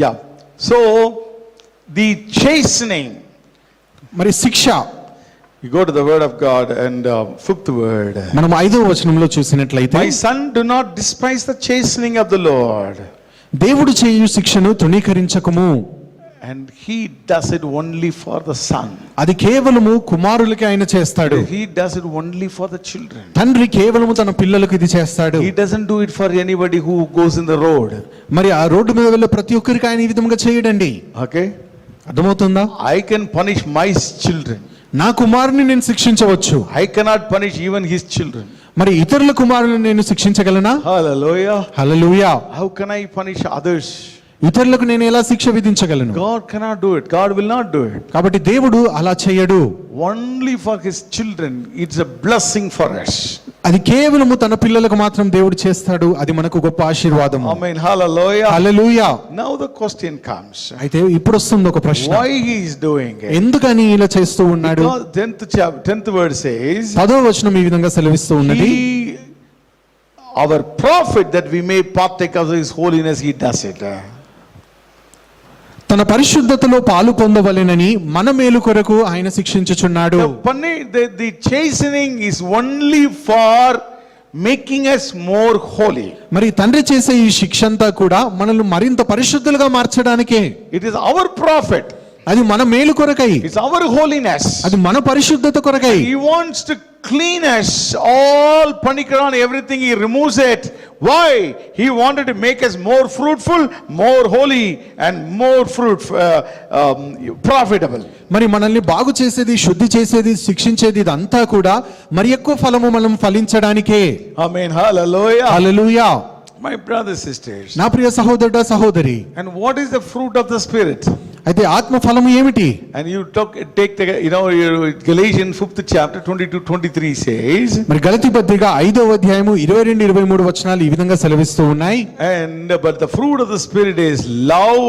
Yeah. So the chastening. మరి శిక్ష, You go to the word of God and fifth word. మనం 5వ వచనంలో చూసినట్లయితే, My son, do not despise the chastening of the Lord. దేవుడు చేయు శిక్షను తృణీకరించకము. And he does it only for the son. అది కేవలము కుమారులకి ఆయన చేస్తాడు. He does it only for the children. తండ్రి కేవలము తన పిల్లలకు ఇది చేస్తాడు. He doesn't do it for anybody who goes in the road. మరి ఆ రోడ్డు మీద వెళ్ళే ప్రతి ఒక్కరికి ఆయన ఈ విధంగా చేయడండి. Okay? అర్థమవుతుందా? I can punish my children. నా కుమారుని నేను శిక్షించవచ్చు. I cannot punish even his children. మరి ఇతరుల కుమారులను నేను శిక్షించగలనా? Hallelujah. Hallelujah. How can I punish others? ఇతరులకు నేను ఎలా శిక్ష విధించగలను? God cannot do it. God will not do it. కాబట్టి దేవుడు అలా చేయడు. Only for his children. It's a blessing for us. అది కేవలము తన పిల్లలకు మాత్రం దేవుడు చేస్తాడు. అది మనకు గొప్ప ఆశీర్వాదము. Amen. Hallelujah. Hallelujah. Now the question comes. అయితే ఇప్పుడు వస్తుంది ఒక ప్రశ్న. Why he is doing it? ఎందుకని ఇలా చేస్తూ ఉన్నాడు? Because 10th word says, 10వ వచనం ఈ విధంగా సెలవిస్తూ ఉన్నది. He, our prophet, that we may partake of his holiness, he does it. తన పరిశుద్ధతలో పాలు పొందవలెనని మన మేలు కొరకు ఆయన శిక్షించుచున్నాడు. The chastening is only for making us more holy. మరి తండ్రి చేసే ఈ శిక్ష అంతా కూడా మనల్ని మరింత పరిశుద్ధులుగా మార్చడానికే. It is our prophet. అది మన మేలు కొరకై. It's our holiness. అది మన పరిశుద్ధత కొరకై. He wants to clean us. All panikran, everything he removes it. Why? He wanted to make us more fruitful, more holy, and more profitable. మరి మనల్ని బాగు చేసేది, శుద్ధి చేసేది, శిక్షించేది ఇదంతా కూడా మరి ఎక్కువ ఫలము మనం ఫలించడానికే. Amen. Hallelujah. Hallelujah. My brothers, sisters. నా ప్రియ సహోదరుడా, సహోదరి. And what is the fruit of the Spirit? అయితే ఆత్మ ఫలము ఏమిటి? And you take the, Galatians 5th chapter 22-23 says. మరి గలతీ పత్రిక 5వ అధ్యాయము 22-23 వచనాలు ఈ విధంగా సెలవిస్తూ ఉన్నాయి. And but the fruit of the Spirit is love,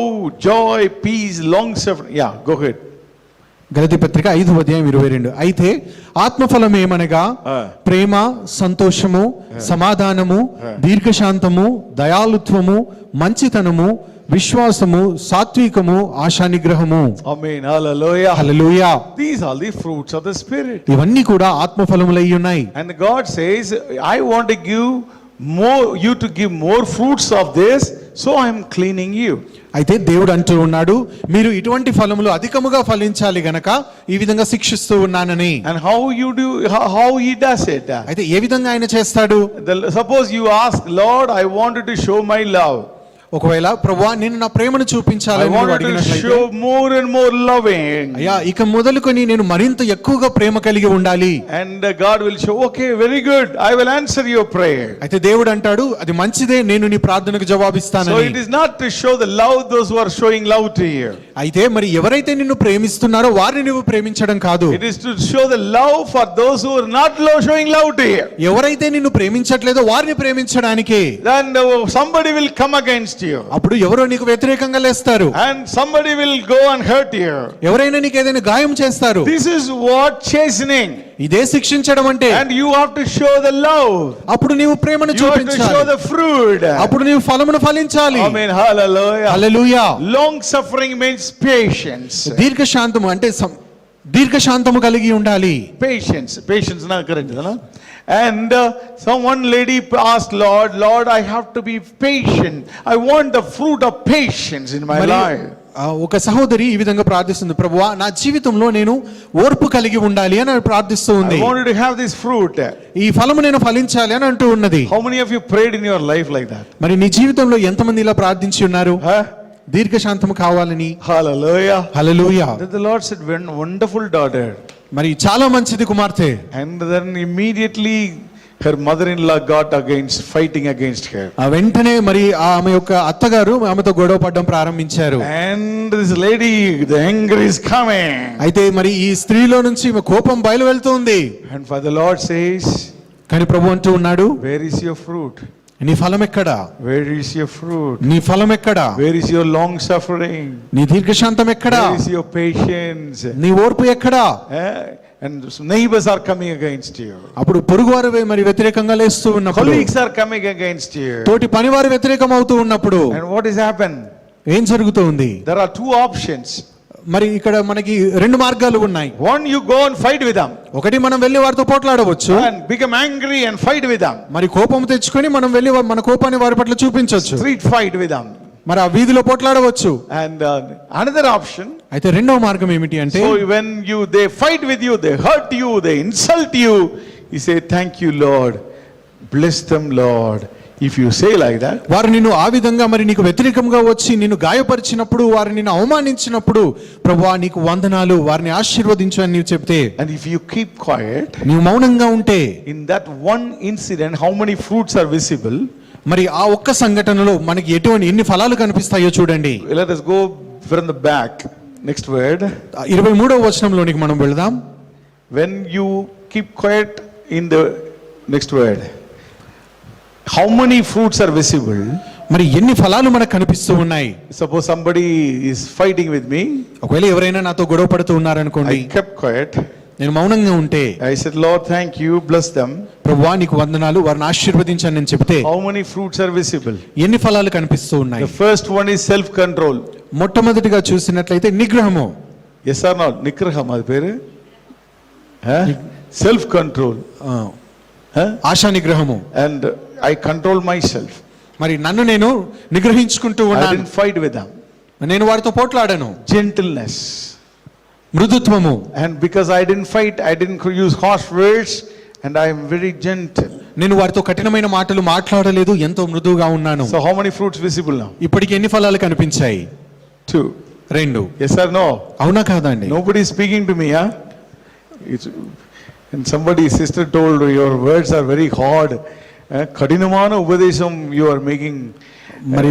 joy, peace, long suffering. Yeah, go ahead. గలతీ పత్రిక 5వ అధ్యాయం 22. అయితే ఆత్మఫలం ఏమనగా ప్రేమ, సంతోషము, సమాధానము, దీర్ఘశాంతము, దయాళుత్వము, మంచితనము, విశ్వాసము, సాత్వికము, ఆశానిగ్రహము. Amen. Hallelujah. Hallelujah. These are the fruits of the Spirit. ఇవన్నీ కూడా ఆత్మఫలములై ఉన్నాయి. And God says, I want to give you to give more fruits of this, so I am cleaning you. అయితే దేవుడు అంటూ ఉన్నాడు, మీరు ఇటువంటి ఫలములు అధికముగా ఫలించాలి గనక ఈ విధంగా శిక్షిస్తూ ఉన్నానని. And how he does it? అయితే ఏ విధంగా ఆయన చేస్తాడు? Suppose you ask, Lord, I wanted to show my love. ఒకవేళ ప్రభువా నేను నా ప్రేమను చూపించాలని నువ్వు అడిగినట్లయితే, show more and more loving. అయ్యా ఇక మొదలుకొని నేను మరింత ఎక్కువగా ప్రేమ కలిగి ఉండాలి. And God will show, okay, very good, I will answer your prayer. అయితే దేవుడు అంటాడు, అది మంచిదే, నేను నీ ప్రార్థనకు జవాబిస్తానని. So it is not to show the love those who are showing love to you. అయితే మరి ఎవరైతే నిన్ను ప్రేమిస్తున్నారో వారిని నువ్వు ప్రేమించడం కాదు. It is to show the love for those who are not showing love to you. ఎవరైతే నిన్ను ప్రేమించట్లేదో వారిని ప్రేమించడానికి. Then somebody will come against you. అప్పుడు ఎవరో నీకు వ్యతిరేకంగా లేస్తారు. And somebody will go and hurt you. ఎవరైనా నీకు ఏదైనా గాయం చేస్తారు. This is what chastening. ఇదే శిక్షించడం అంటే. And you have to show the love. అప్పుడు నీవు ప్రేమను చూపించాలి. You have to show the fruit. అప్పుడు నీవు ఫలమును ఫలించాలి. Amen. Hallelujah. హల్లెలూయా. Long suffering means patience. దీర్ఘశాంతము అంటే దీర్ఘశాంతము కలిగి ఉండాలి. Patience na correct na. And one lady asked Lord, I have to be patient. I want the fruit of patience in my life. ఒక సహోదరి ఈ విధంగా ప్రార్థిస్తుంది, ప్రభువా నా జీవితంలో నేను ఓర్పు కలిగి ఉండాలి అని ప్రార్థిస్తూ ఉంది. I wanted to have this fruit. ఈ ఫలము నేను ఫలించాలి అని అంటూ ఉన్నది. How many of you prayed in your life like that? మరి నీ జీవితంలో ఎంతమంది ఇలా ప్రార్థించి ఉన్నారు? దీర్ఘశాంతము కావాలని. హల్లెలూయా. హల్లెలూయా. The Lord said, wonderful daughter. మరి చాలా మంచిది కుమార్తె. And then immediately her mother-in-law fighting against her. ఆ వెంటనే మరి ఆమె యొక్క అత్తగారు ఆమెతో గొడవ పడడం ప్రారంభించారు. And this lady, the anger is coming. అయితే మరి ఈ స్త్రీలో నుంచి కోపం బయలు వెళ్తుంది. And for the Lord says, కానీ ప్రభు అంటూ ఉన్నాడు, where is your fruit? నీ ఫలం ఎక్కడా? Where is your fruit? నీ ఫలం ఎక్కడా? Where is your long suffering? నీ దీర్ఘశాంతం ఎక్కడా? Where is your patience? నీ ఓర్పు ఎక్కడా? And neighbors are coming against you. అప్పుడు పొరుగువారు మరి వ్యతిరేకంగా లేస్తూ ఉన్నప్పుడు, Colleagues are coming against you. తోటి పనివారు వ్యతిరేకం అవుతూ ఉన్నప్పుడు And what has happened? ఏం జరుగుతుంది? There are two options. మరి ఇక్కడ మనకి రెండు మార్గాలు ఉన్నాయి. One, you go and fight with them. ఒకటి, మనం వెళ్ళి వారితో పోట్లాడవచ్చు, And become angry and fight with them. మరి కోపం తెచ్చుకొని మనం వెళ్ళి మన కోపాన్ని వారి పట్ల చూపించవచ్చు, Street fight with them. మరి ఆ వీధిలో పోట్లాడవచ్చు. And another option. అయితే రెండవ మార్గం ఏమిటి అంటే, So when they fight with you, they hurt you, they insult you, you say, "Thank you, Lord. Bless them, Lord." If you say like that, వారు నిన్ను ఆ విధంగా మరి నీకు వ్యతిరేకంగా వచ్చి నిన్ను గాయపరిచినప్పుడు, వారు నిన్ను అవమానించినప్పుడు, ప్రభువా నీకు వందనాలు, వారిని ఆశీర్వదించు అని నీవు చెప్తే, and if you keep quiet, నీవు మౌనంగా ఉంటే, in that one incident, how many fruits are visible? మరి ఆ ఒక్క సంఘటనలో మనకి ఎన్ని ఫలాలు కనిపిస్తాయో చూడండి. Let us go from the back. Next word. 23వ వచనంలోనికి మనం వెళ్దాం. When you keep quiet, in the next word, how many fruits are visible? మరి ఎన్ని ఫలాలు మనకు కనిపిస్తూ ఉన్నాయి? Suppose somebody is fighting with me. ఒకవేళ ఎవరైనా నాతో గొడవ పడుతూ ఉన్నారనుకోండి, I kept quiet. నేను మౌనంగా ఉంటే, I said, "Lord, thank you, bless them." ప్రభువా నీకు వందనాలు, వారిని ఆశీర్వదించని నేను చెప్తే, How many fruits are visible? ఎన్ని ఫలాలు కనిపిస్తూ ఉన్నాయి? The first one is self control. మొట్టమొదటిగా చూసినట్లయితే నిగ్రహము. Yes or no? నిగ్రహం అది పేరు. Self control. ఆశా నిగ్రహము. And I control myself. మరి నన్ను నేను నిగ్రహించుకుంటూ I ఉన్నాను. didn't fight with them. నేను వారితో పోట్లాడను. Gentleness. మృదుత్వము. And because I didn't fight, I didn't use harsh words, and I am very gentle. నేను వారితో కఠినమైన మాటలు మాట్లాడలేదు, ఎంతో మృదువుగా ఉన్నాను. So how many fruits visible now? ఇప్పటికి ఎన్ని ఫలాలు కనిపించాయి? 2. 2. Yes or no? అవునా కాదండి? Nobody is speaking to me, huh? And somebody, sister told, your words are very hard. కఠినమైన ఉపదేశం you are making. మరి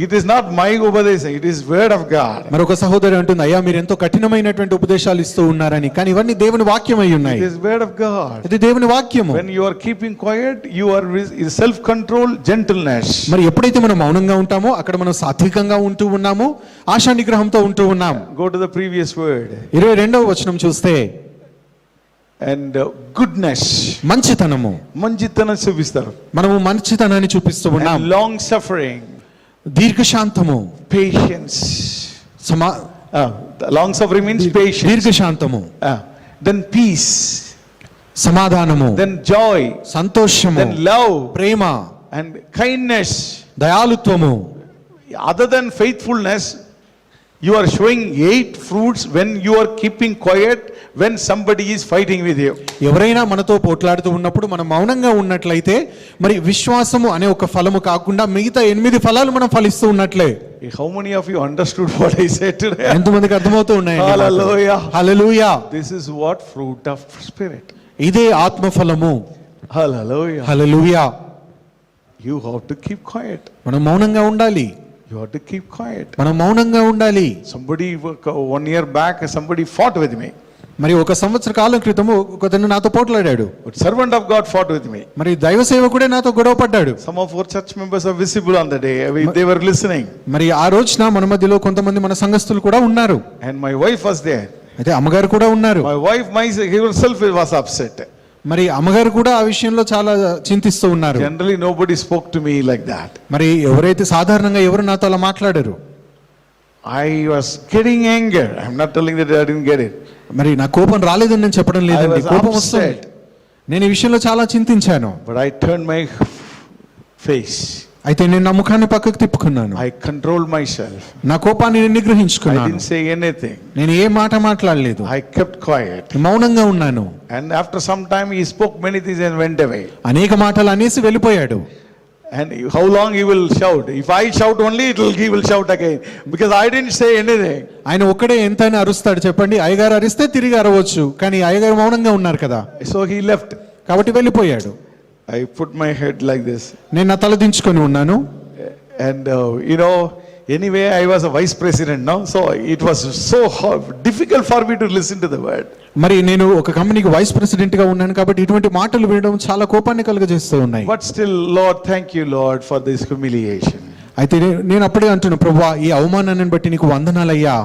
it is not my ఉపదేశం, it is word of God. మరి ఒక సహోదరి అంటుంది, అయ్యా మీరు ఎంతో కఠినమైనటువంటి ఉపదేశాలు ఇస్తూ ఉన్నారని, కానీ ఇవన్నీ దేవుని వాక్యం అయి ఉన్నాయి. It is word of God. ఇది దేవుని వాక్యము. When you are keeping quiet, you are self control, gentleness. మరి ఎప్పుడైతే మనం మౌనంగా ఉంటామో అక్కడ మనం సాత్వికంగా ఉంటూ ఉన్నాము, ఆశా నిగ్రహంతో ఉంటూ ఉన్నాం. Go to the previous word. 22వ వచనం చూస్తే, and goodness, మంచితనము. మంచితనం చూపిస్తారు. మనము మంచితనాన్ని చూపిస్తూ ఉన్నాం. And long suffering, దీర్ఘశాంతము. patience. Long suffering means patience. దీర్ఘశాంతము. Then peace, సమాధానము. then joy, సంతోషము. then love, Prema. and kindness. దయాళుత్వము. Other than faithfulness, you are showing 8 fruits when you are keeping quiet, when somebody is fighting with you. ఎవరైనా మనతో పోట్లాడుతూ ఉన్నప్పుడు మనం మౌనంగా ఉన్నట్లయితే, మరి విశ్వాసము అనే ఒక ఫలము కాకుండా మిగతా 8 ఫలాలు మనం ఫలిస్తూ ఉన్నట్లే. How many of you understood what I said today? ఎంతమందికి అర్థమవుతూ ఉన్నాయి? Hallelujah. Hallelujah. This is what fruit of spirit. ఇదే ఆత్మ ఫలము. Hallelujah. Hallelujah. You have to keep quiet. మనం మౌనంగా ఉండాలి. You have to keep quiet. మనం మౌనంగా ఉండాలి. Somebody 1 year back, somebody fought with me. మరి ఒక సంవత్సర కాలం క్రితము ఒకతను నాతో పోట్లాడాడు. But servant of God fought with me. మరి దైవ సేవకుడే నాతో గొడవ పడ్డాడు. Some of our church members are visible on the day. They were listening. మరి ఆ రోజున మన మధ్యలో కొంతమంది మన సంఘస్థులు కూడా ఉన్నారు. And my wife was there. అయితే అమ్మగారు కూడా ఉన్నారు. My wife herself was upset. మరి అమ్మగారు కూడా ఆ విషయంలో చాలా చింతిస్తూ ఉన్నారు. Generally nobody spoke to me like that. మరి ఎవరైతే సాధారణంగా ఎవరు నాతో అలా మాట్లాడారు. I was getting anger. I'm not telling that I didn't get it. మరి నా కోపం రాలేదని నేను చెప్పడం లేదండి, కోపం వస్తుంది. నేను ఈ విషయంలో చాలా చింతించాను. But I turned my face. అయితే నేను నా ముఖాన్ని పక్కకు తిప్పుకున్నాను. I controlled myself. నా కోపాన్ని నేను I నిగ్రహించుకున్నాను. didn't say anything. నేను ఏ మాట మాట్లాడలేదు. I kept quiet. మౌనంగా ఉన్నాను. And after some time he spoke many things and went away. అనేక మాటలు అనేసి వెళ్ళిపోయాడు. And how long he will shout? If I shout only, he will shout again. Because I didn't say anything. ఆయన ఒక్కడే ఎంతైనా అరుస్తాడు చెప్పండి. అయ్యగారు అరిస్తే తిరిగి అరవచ్చు, కానీ అయ్యగారు మౌనంగా ఉన్నారు కదా. So he left. కాబట్టి వెళ్ళిపోయాడు. I put my head like this. నేను నా తల దించుకొని ఉన్నాను. And anyway I was a vice president now, so it was so hard, difficult for me to listen to the word. మరి నేను ఒక కంపెనీకి వైస్ ప్రెసిడెంట్ గా ఉన్నాను కాబట్టి ఇటువంటి మాటలు వినడం చాలా కోపాన్ని కలుగజేస్తూ ఉన్నాయి. But still, Lord, thank you, Lord, for this humiliation. అయితే నేను అప్పుడే అంటున్నా, ప్రభువా ఈ అవమానాన్ని బట్టి నీకు వందనాలయ్యా.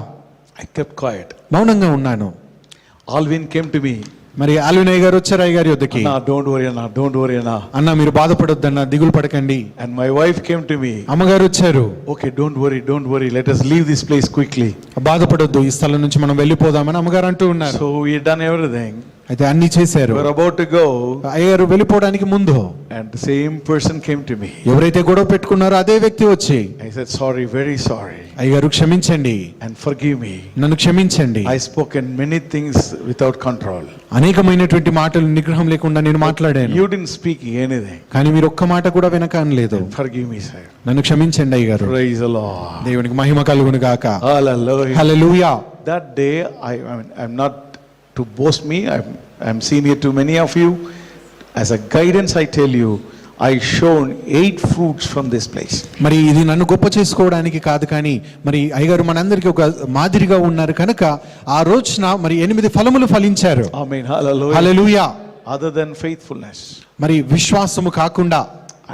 I kept quiet. మౌనంగా ఉన్నాను. Alvin came to me. మరి ఆల్వినయ్య గారు వచ్చారు అయ్య గారి వద్దకి. Anna, don't worry, Anna, don't worry, Anna. అన్న మీరు బాధపడొద్దన్న, దిగులు పడకండి. And my wife came to me. అమ్మగారు వచ్చారు. Okay, don't worry, let us leave this place quickly. బాధపడొద్దు, ఈ స్థలం నుంచి మనం వెళ్ళిపోదామని అమ్మగారు అంటూ ఉన్నారు. So we had done everything. అయితే అన్ని చేశారు. We were about to go. అయ్యగారు వెళ్ళిపోవడానికి ముందు And the same person came to me. ఎవరైతే గొడవ పెట్టుకున్నారో అదే వ్యక్తి వచ్చి, I said, sorry, very sorry. అయ్యగారు క్షమించండి, And forgive me. నన్ను క్షమించండి. I spoken many things without control. అనేకమైనటువంటి మాటలు నిగ్రహం లేకుండా నేను మాట్లాడాను. You didn't speak anything. కానీ మీరు ఒక్క మాట కూడా వినకానలేదు. Forgive me, sir. నన్ను క్షమించండి అయ్యగారు. Praise the Lord. దేవునికి మహిమ కలుగును గాక. Hallelujah. Hallelujah. That day, I'm not to boast me. I'm senior to many of you. As a guidance, I tell you, I shown 8 fruits from this place. మరి ఇది నన్ను గొప్ప చేసుకోవడానికి కాదు, కానీ మరి అయ్యగారు మనందరికీ ఒక మాదిరిగా ఉన్నారు కనుక ఆ రోజున మరి 8 ఫలములు ఫలించారు. Amen. Hallelujah. హల్లెలూయా. Other than faithfulness, మరి విశ్వాసము కాకుండా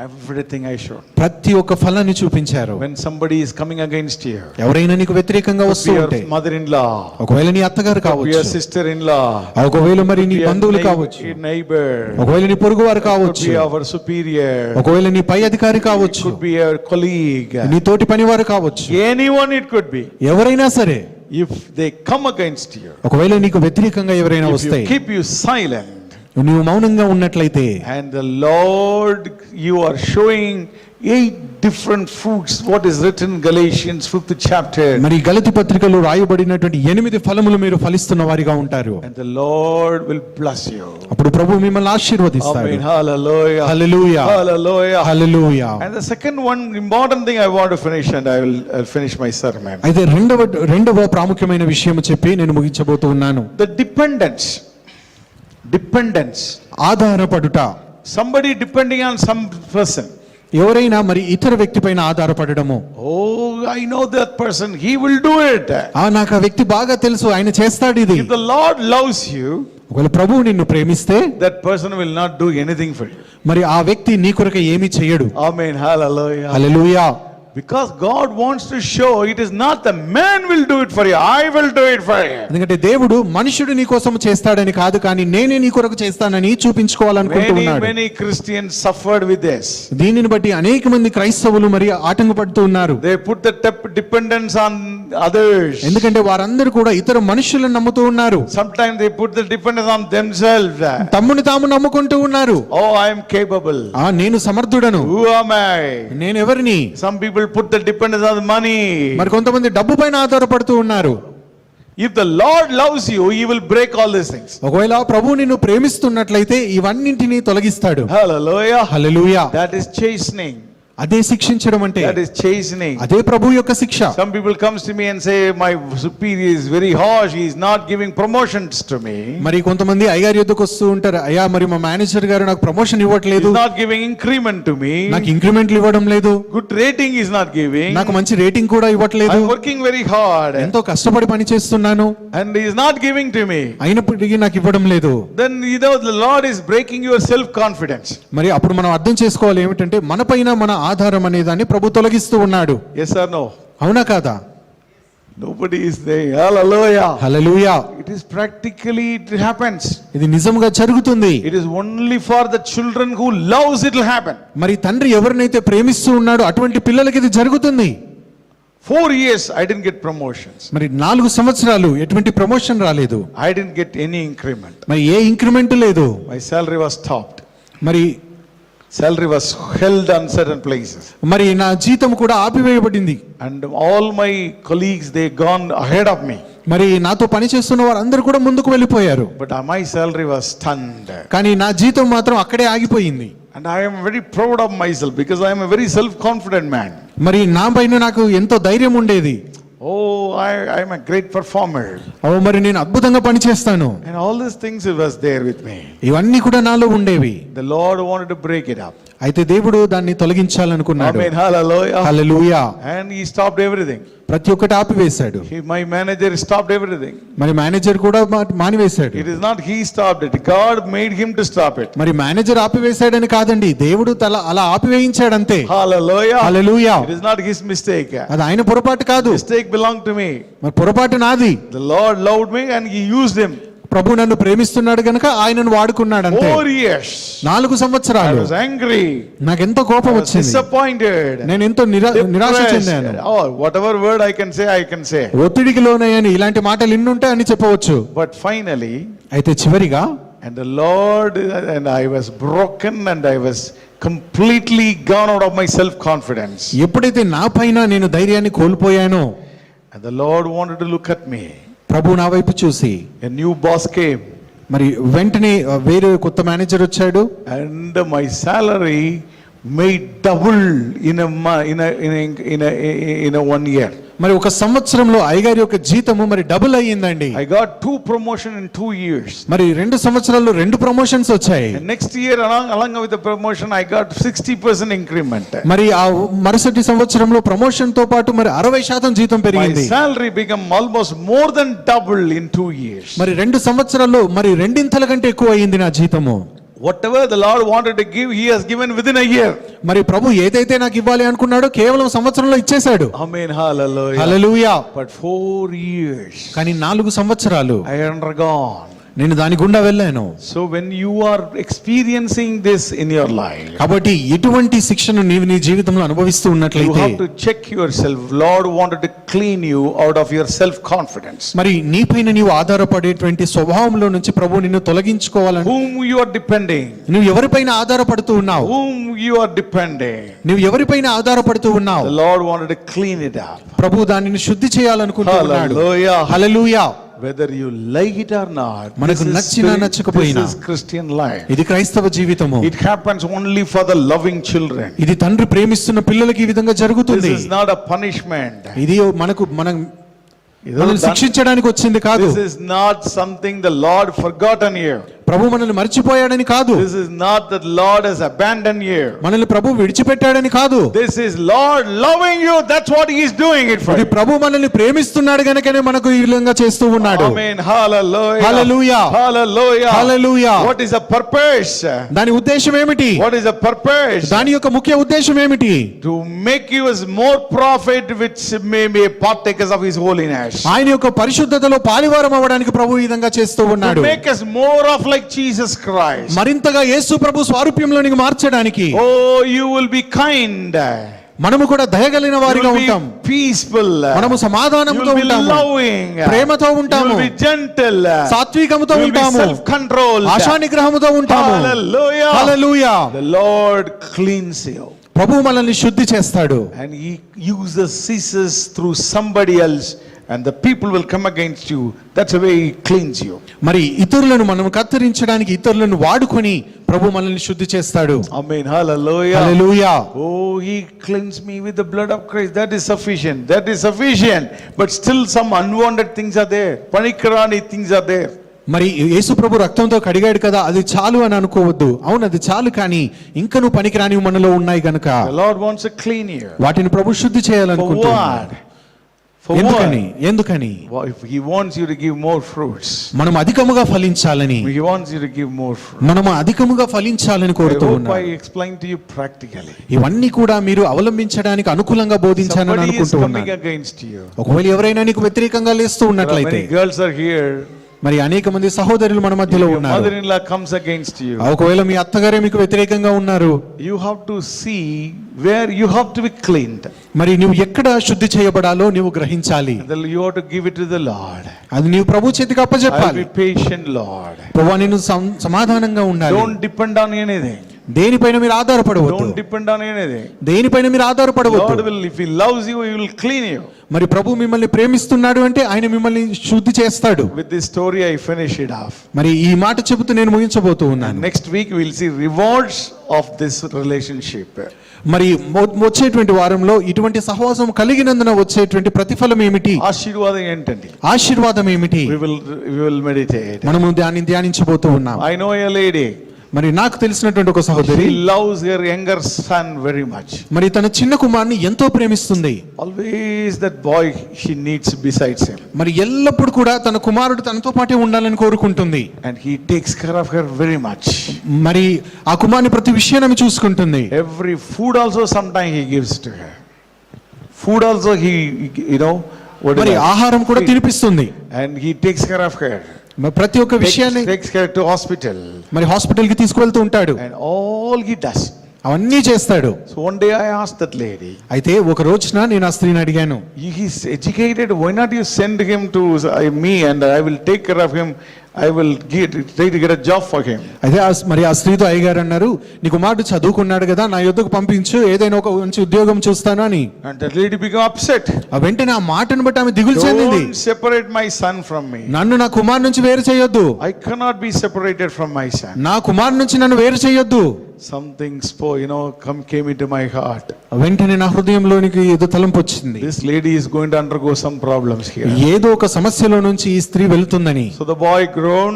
everything I showed. ప్రతి ఒక్క ఫలాన్ని చూపించారు. When somebody is coming against you, ఎవరైనా నీకు వ్యతిరేకంగా వస్తూ ఉంటే, your mother-in-law, ఒకవేళ నీ అత్తగారు కావచ్చు, your sister-in-law, ఒకవేళ మరి నీ బంధువులు కావచ్చు, neighbor, ఒకవేళ నీ పొరుగువారు కావచ్చు, our superior, ఒకవేళ నీ పై అధికారి కావచ్చు, could be your colleague, నీ తోటి పనివారు కావచ్చు, anyone it could be. ఎవరైనా సరే, If they come against you, ఒకవేళ నీకు వ్యతిరేకంగా ఎవరైనా if వస్తే, you keep you silent, నువ్వు మౌనంగా ఉన్నట్లయితే, and the Lord, you are showing 8 different fruits, what is written in Galatians 5th chapter. మరి గలతీ పత్రికలో రాయబడినటువంటి 8 ఫలములు మీరు ఫలిస్తున్న వారిగా ఉంటారు. And the Lord will bless you. అప్పుడు ప్రభు మిమ్మల్ని ఆశీర్వదిస్తాడు. Amen. Hallelujah. Hallelujah. Hallelujah. Hallelujah. And the second one important thing I want to finish, and I'll finish my sermon. అయితే రెండవ ప్రాముఖ్యమైన విషయం చెప్పి నేను ముగించబోతూ ఉన్నాను. The dependence. ఆధారపడుట. Somebody depending on some person. ఎవరైనా మరి ఇతర వ్యక్తి పైన ఆధారపడడము. Oh, I know that person, he will do it. నాకు ఆ వ్యక్తి బాగా తెలుసు, ఆయన చేస్తాడు ఇది. If the Lord loves you, ఒకవేళ ప్రభువు నిన్ను ప్రేమిస్తే, that person will not do anything for you. మరి ఆ వ్యక్తి నీ కొరకు ఏమీ చేయడు. Amen. Hallelujah. Hallelujah. Because God wants to show it is not the man will do it for you, I will do it for you. ఎందుకంటే దేవుడు మనుషుడు నీ కోసం చేస్తాడని కాదు, కానీ నేనే నీ కొరకు చేస్తానని చూపించుకోవాలనుకుంటున్నాడు. Many Christians suffered with this. దీనిని బట్టి అనేక మంది క్రైస్తవులు మరి ఆటంకపడుతూ ఉన్నారు. They put the dependence on others. ఎందుకంటే వారందరూ కూడా ఇతర మనుషులను నమ్ముతూ ఉన్నారు. Sometimes they put the dependence on themselves. తమ్ముని తాము నమ్ముకుంటూ ఉన్నారు. Oh, I am capable. నేను సమర్థుడను. Who am I? నేను ఎవరిని? Some people put the dependence on money. మరి కొంతమంది డబ్బు పైన ఆధారపడుతూ ఉన్నారు. If the Lord loves you, he will break all these things. ఒకవేళ ప్రభువు నిన్ను ప్రేమిస్తున్నట్లయితే ఇవన్నింటినీ తొలగిస్తాడు. Hallelujah. Hallelujah. That is chastening. అదే శిక్షించడం అంటే, That is chastening. అదే ప్రభు యొక్క శిక్ష. Some people comes to me and say my superior is very harsh, he is not giving promotions to me. మరి కొంతమంది అయ్యగారి యొద్దకు వస్తూ ఉంటారు, అయ్యా మరి మా మేనేజర్ గారు నాకు ప్రమోషన్ He ఇవ్వట్లేదు, is not giving increment to me. నాకు ఇంక్రిమెంట్లు ఇవ్వడం లేదు, Good rating is not giving. నాకు మంచి రేటింగ్ కూడా ఇవ్వట్లేదు, I am working very hard ఎంతో కష్టపడి పని చేస్తున్నాను, and he is not giving to me. అయినప్పటికీ నాకు ఇవ్వడం లేదు. Then the Lord is breaking your self confidence. మరి అప్పుడు మనం అర్థం చేసుకోవాలి ఏమిటంటే మనపైన మన ఆధారం అనే దాన్ని ప్రభు తొలగిస్తూ ఉన్నాడు. Yes or no? అవునా కాదా? Nobody is saying hallelujah. Hallelujah. It is practically, it happens. ఇది నిజంగా జరుగుతుంది. It is only for the children who loves it will happen. మరి తండ్రి ఎవరినైతే ప్రేమిస్తూ ఉన్నాడో అటువంటి పిల్లలకి ఇది జరుగుతుంది. 4 years I didn't get promotions. మరి 4 సంవత్సరాలు ఎటువంటి ప్రమోషన్ రాలేదు. I didn't get any increment. మరి ఏ ఇంక్రిమెంట్ లేదు. My salary was stopped. మరి Salary was held on certain places. మరి నా జీతం కూడా ఆపివేయబడింది. And all my colleagues, they gone ahead of me. మరి నాతో పని చేస్తున్న వారందరూ కూడా ముందుకు వెళ్ళిపోయారు. But my salary was stunned. కానీ నా జీతం మాత్రం అక్కడే ఆగిపోయింది. And I am very proud of myself because I am a very self-confident man. మరి నా పైన నాకు ఎంతో ధైర్యం ఉండేది. Oh, I am a great performer. మరి నేను అద్భుతంగా పని చేస్తాను. And all these things was there with me. ఇవన్నీ కూడా నాలో ఉండేవి. The Lord wanted to break it up. అయితే దేవుడు దాన్ని తొలగించాలనుకున్నాడు. Amen. Hallelujah. Hallelujah. And he stopped everything. ప్రతి ఒక్కటి ఆపివేశాడు. My manager stopped everything. మరి మేనేజర్ కూడా మానివేశాడు. It is not he stopped it. God made him to stop it. మరి manager ఆపివేశాడని కాదండి, దేవుడు అలా ఆపివేయించాడు అంతే. Hallelujah. Hallelujah. It is not his mistake. అది ఆయన పొరపాటు కాదు. Mistake belonged to me. మరి పొరపాటు నాది. The Lord loved me and he used him. ప్రభు నన్ను ప్రేమిస్తున్నాడు గనుక ఆయనను వాడుకున్నాడు అంతే. 4 years. 4 I సంవత్సరాలు was angry. నాకెంతో కోపం I was వచ్చింది. disappointed. నేను ఎంతో నిరాశ చెందాను. Oh, whatever word I can say. ఒత్తిడికి లోనయ్యాను. ఇలాంటి మాటలు ఇన్నుంటే అని చెప్పవచ్చు. But finally, అయితే చివరిగా and the Lord, and I was broken and I was completely gone out of my self-confidence. ఎప్పుడైతే నా పైన నేను ధైర్యాన్ని కోల్పోయానో, And the Lord wanted to look at me. ప్రభు నా వైపు చూసి, A new boss came. మరి వెంటనే వేరే కొత్త మేనేజర్ వచ్చాడు. And my salary made double in a 1 year. మరి ఒక సంవత్సరంలో అయ్యగారి యొక్క జీతము మరి డబుల్ అయ్యిందండి. I got 2 promotion in 2 years. మరి 2 సంవత్సరాల్లో 2 ప్రమోషన్స్ వచ్చాయి. And next year along with the promotion I got 60% increment. మరి ఆ మరుసటి సంవత్సరంలో ప్రమోషన్ తో పాటు మరి 60% జీతం My పెరిగింది. salary became almost more than double in 2 years. మరి 2 సంవత్సరాల్లో మరి రెండింతల కంటే ఎక్కువ అయ్యింది నా జీతము. Whatever the Lord wanted to give, he has given within a year. మరి ప్రభు ఏదైతే నాకు ఇవ్వాలి అనుకున్నాడో కేవలం సంవత్సరంలో ఇచ్చేశాడు. Amen. Hallelujah. Hallelujah. But 4 years కానీ 4 సంవత్సరాలు I undergone. నేను దాని గుండా వెళ్ళాను. So when you are experiencing this in your life, కాబట్టి ఎటువంటి శిక్షను నీవు నీ జీవితంలో అనుభవిస్తూ you ఉన్నట్లయితే have to check yourself. Lord wanted to clean you out of your self confidence. మరి నీపైన నీవు ఆధారపడేటువంటి స్వభావంలో నుంచి ప్రభు నిన్ను తొలగించుకోవాలని. Whom you are depending. నువ్వు ఎవరిపైన ఆధారపడుతూ ఉన్నావు? Whom you are depending. నువ్వు ఎవరిపైన ఆధారపడుతూ ఉన్నావు? The Lord wanted to clean it up. ప్రభు దానిని శుద్ధి చేయాలనుకుంటున్నాడు. Hallelujah. Hallelujah. Whether you like it or not, మనకు నచ్చినా నచ్చకపోయినా this is Christian life. ఇది క్రైస్తవ జీవితము. It happens only for the loving children. ఇది తండ్రి ప్రేమిస్తున్న పిల్లలకి ఈ విధంగా జరుగుతుంది. This is not a punishment. ఇది మనం శిక్షించడానికి వచ్చింది కాదు. This is not something the Lord forgotten you. ప్రభు మనల్ని మర్చిపోయాడని కాదు. This is not that Lord has abandoned you. మనల్ని ప్రభు విడిచిపెట్టాడని కాదు. This is Lord loving you. That's what he is doing it for. ఇది ప్రభు మనల్ని ప్రేమిస్తున్నాడు గనుకనే మనకు ఈ విధంగా చేస్తూ ఉన్నాడు. Amen. Hallelujah. Hallelujah. Hallelujah. Hallelujah. What is the purpose? దాని ఉద్దేశం ఏమిటి? What is the purpose? దాని యొక్క ముఖ్య ఉద్దేశం ఏమిటి? To make you as more prophet, which may be partakers of his holiness. ఆయన యొక్క పరిశుద్ధతలో పాలివారం అవ్వడానికి ప్రభు ఈ విధంగా చేస్తూ ఉన్నాడు. To make us more of like Jesus Christ. మరింతగా యేసు ప్రభు స్వరూప్యంలోనికి మార్చడానికి. Oh, you will be kind. మనము కూడా దయగలిగిన వారిగా ఉంటాం. Peaceful. మనము సమాధానంతో ఉంటాము. Loving. ప్రేమతో ఉంటాము. You will be gentle. సాత్వికముతో ఉంటాము. Self control. ఆశా నిగ్రహముతో ఉంటాము. Hallelujah. Hallelujah. The Lord cleans you. ప్రభు మనల్ని శుద్ధి చేస్తాడు. And he uses scissors through somebody else. And the people will come against you. That's the way he cleans you. మరి ఇతరులను మనం కత్తిరించడానికి ఇతరులను వాడుకొని ప్రభు మనల్ని శుద్ధి చేస్తాడు. Amen. Hallelujah. Hallelujah. Oh, he cleansed me with the blood of Christ. That is sufficient. That is sufficient. But still some unwanted things are there. Panikarani things are there. మరి యేసు ప్రభు రక్తంతో కడిగాడు కదా, అది చాలు అని అనుకోవద్దు. అవును, అది చాలు, కానీ ఇంకా నువ్వు పనికిరాని మనలో ఉన్నాయి గనుక The Lord wants to clean you. వాటిని ప్రభు శుద్ధి For చేయాలనుకుంటున్నాడు. what? For ఎందుకని? If he wants you to give more fruits. మనం అధికముగా ఫలించాలని. He wants you to give more fruit. మనము అధికముగా ఫలించాలని కోరుతూ I hope ఉన్నాడు. I explained to you practically. ఇవన్నీ కూడా మీరు అవలంబించడానికి అనుకూలంగా బోధించానని Somebody is అనుకుంటూ coming ఉన్నాను. against you. ఒకవేళ ఎవరైనా నీకు వ్యతిరేకంగా లేస్తూ There are ఉన్నట్లయితే, many girls are here. మరి అనేక మంది సహోదరులు మన మధ్యలో Your ఉన్నారు. mother-in-law comes against you. ఒకవేళ మీ అత్తగారే మీకు వ్యతిరేకంగా ఉన్నారు. You have to see where you have to be cleaned. మరి నువ్వు ఎక్కడ శుద్ధి చేయబడాలో నువ్వు గ్రహించాలి. And then you have to give it to the Lord. అది నీవు ప్రభు చేతికి I'll అప్పచెప్పాలి. be patient, Lord. ప్రభువా, నేను సమాధానంగా ఉండాలి. Don't depend on anything. దేనిపైన మీరు ఆధారపడవద్దు. Don't depend on anything. దేనిపైన మీరు Lord ఆధారపడవద్దు. will, if he loves you, he will clean you. మరి ప్రభు మిమ్మల్ని ప్రేమిస్తున్నాడు అంటే ఆయన మిమ్మల్ని శుద్ధి చేస్తాడు. With this story I finish it off. మరి ఈ మాట చెబుతూ నేను ముగించబోతూ ఉన్నాను. Next week we will see rewards of this relationship. మరి వచ్చేటువంటి వారంలో ఇటువంటి సహవాసం కలిగినందున వచ్చేటువంటి ప్రతిఫలం ఏమిటి, ఆశీర్వాదం ఏంటండి, ఆశీర్వాదం ఏమిటి, we will meditate. మనము ధ్యానించబోతూ ఉన్నాం. I know a lady. మరి నాకు తెలిసినటువంటి ఒక సహోదరి She loves her younger son very much. మరి తన చిన్న కుమారుని ఎంతో ప్రేమిస్తుంది. Always that boy she needs besides him. మరి ఎల్లప్పుడు కూడా తన కుమారుడు తనతో పాటే ఉండాలని కోరుకుంటుంది. And he takes care of her very much. మరి ఆ కుమారుని ప్రతి విషయాన్ని చూసుకుంటుంది. Every food also sometimes he gives to her. Food also he, you know, what మరి is that? ఆహారం కూడా తినిపిస్తుంది. And he takes care of her. మరి ప్రతి ఒక్క విషయాన్ని Takes her to hospital. మరి హాస్పిటల్ కి తీసుకువెళ్తూ ఉంటాడు. And all he does. అవన్నీ చేస్తాడు. So one day I asked that lady. అయితే ఒక రోజున నేను ఆ స్త్రీని అడిగాను, He's educated. Why not you send him to me and I will take care of him. I will try to get a job for him. అయితే మరి ఆ స్త్రీతో అయ్యగారు అన్నారు, నీ కుమారుడు చదువుకున్నాడు కదా, నా యొద్దకు పంపించు, ఏదైనా ఒక మంచి ఉద్యోగం చూస్తాను అని. And that lady became upset. ఆ వెంటనే ఆ మాటను బట్టి ఆమె దిగులు చెందింది. Don't separate my son from me. నన్ను నా కుమారు నుంచి వేరు చేయొద్దు. I cannot be separated from my son. నా కుమారు నుంచి నన్ను వేరు చేయొద్దు. Something came into my heart. వెంటనే నా హృదయంలోనికి ఏదో తలంపు వచ్చింది. This lady is going to undergo some problems here. ఏదో ఒక సమస్యలో నుంచి ఈ స్త్రీ వెళ్తుందని. So the boy grown.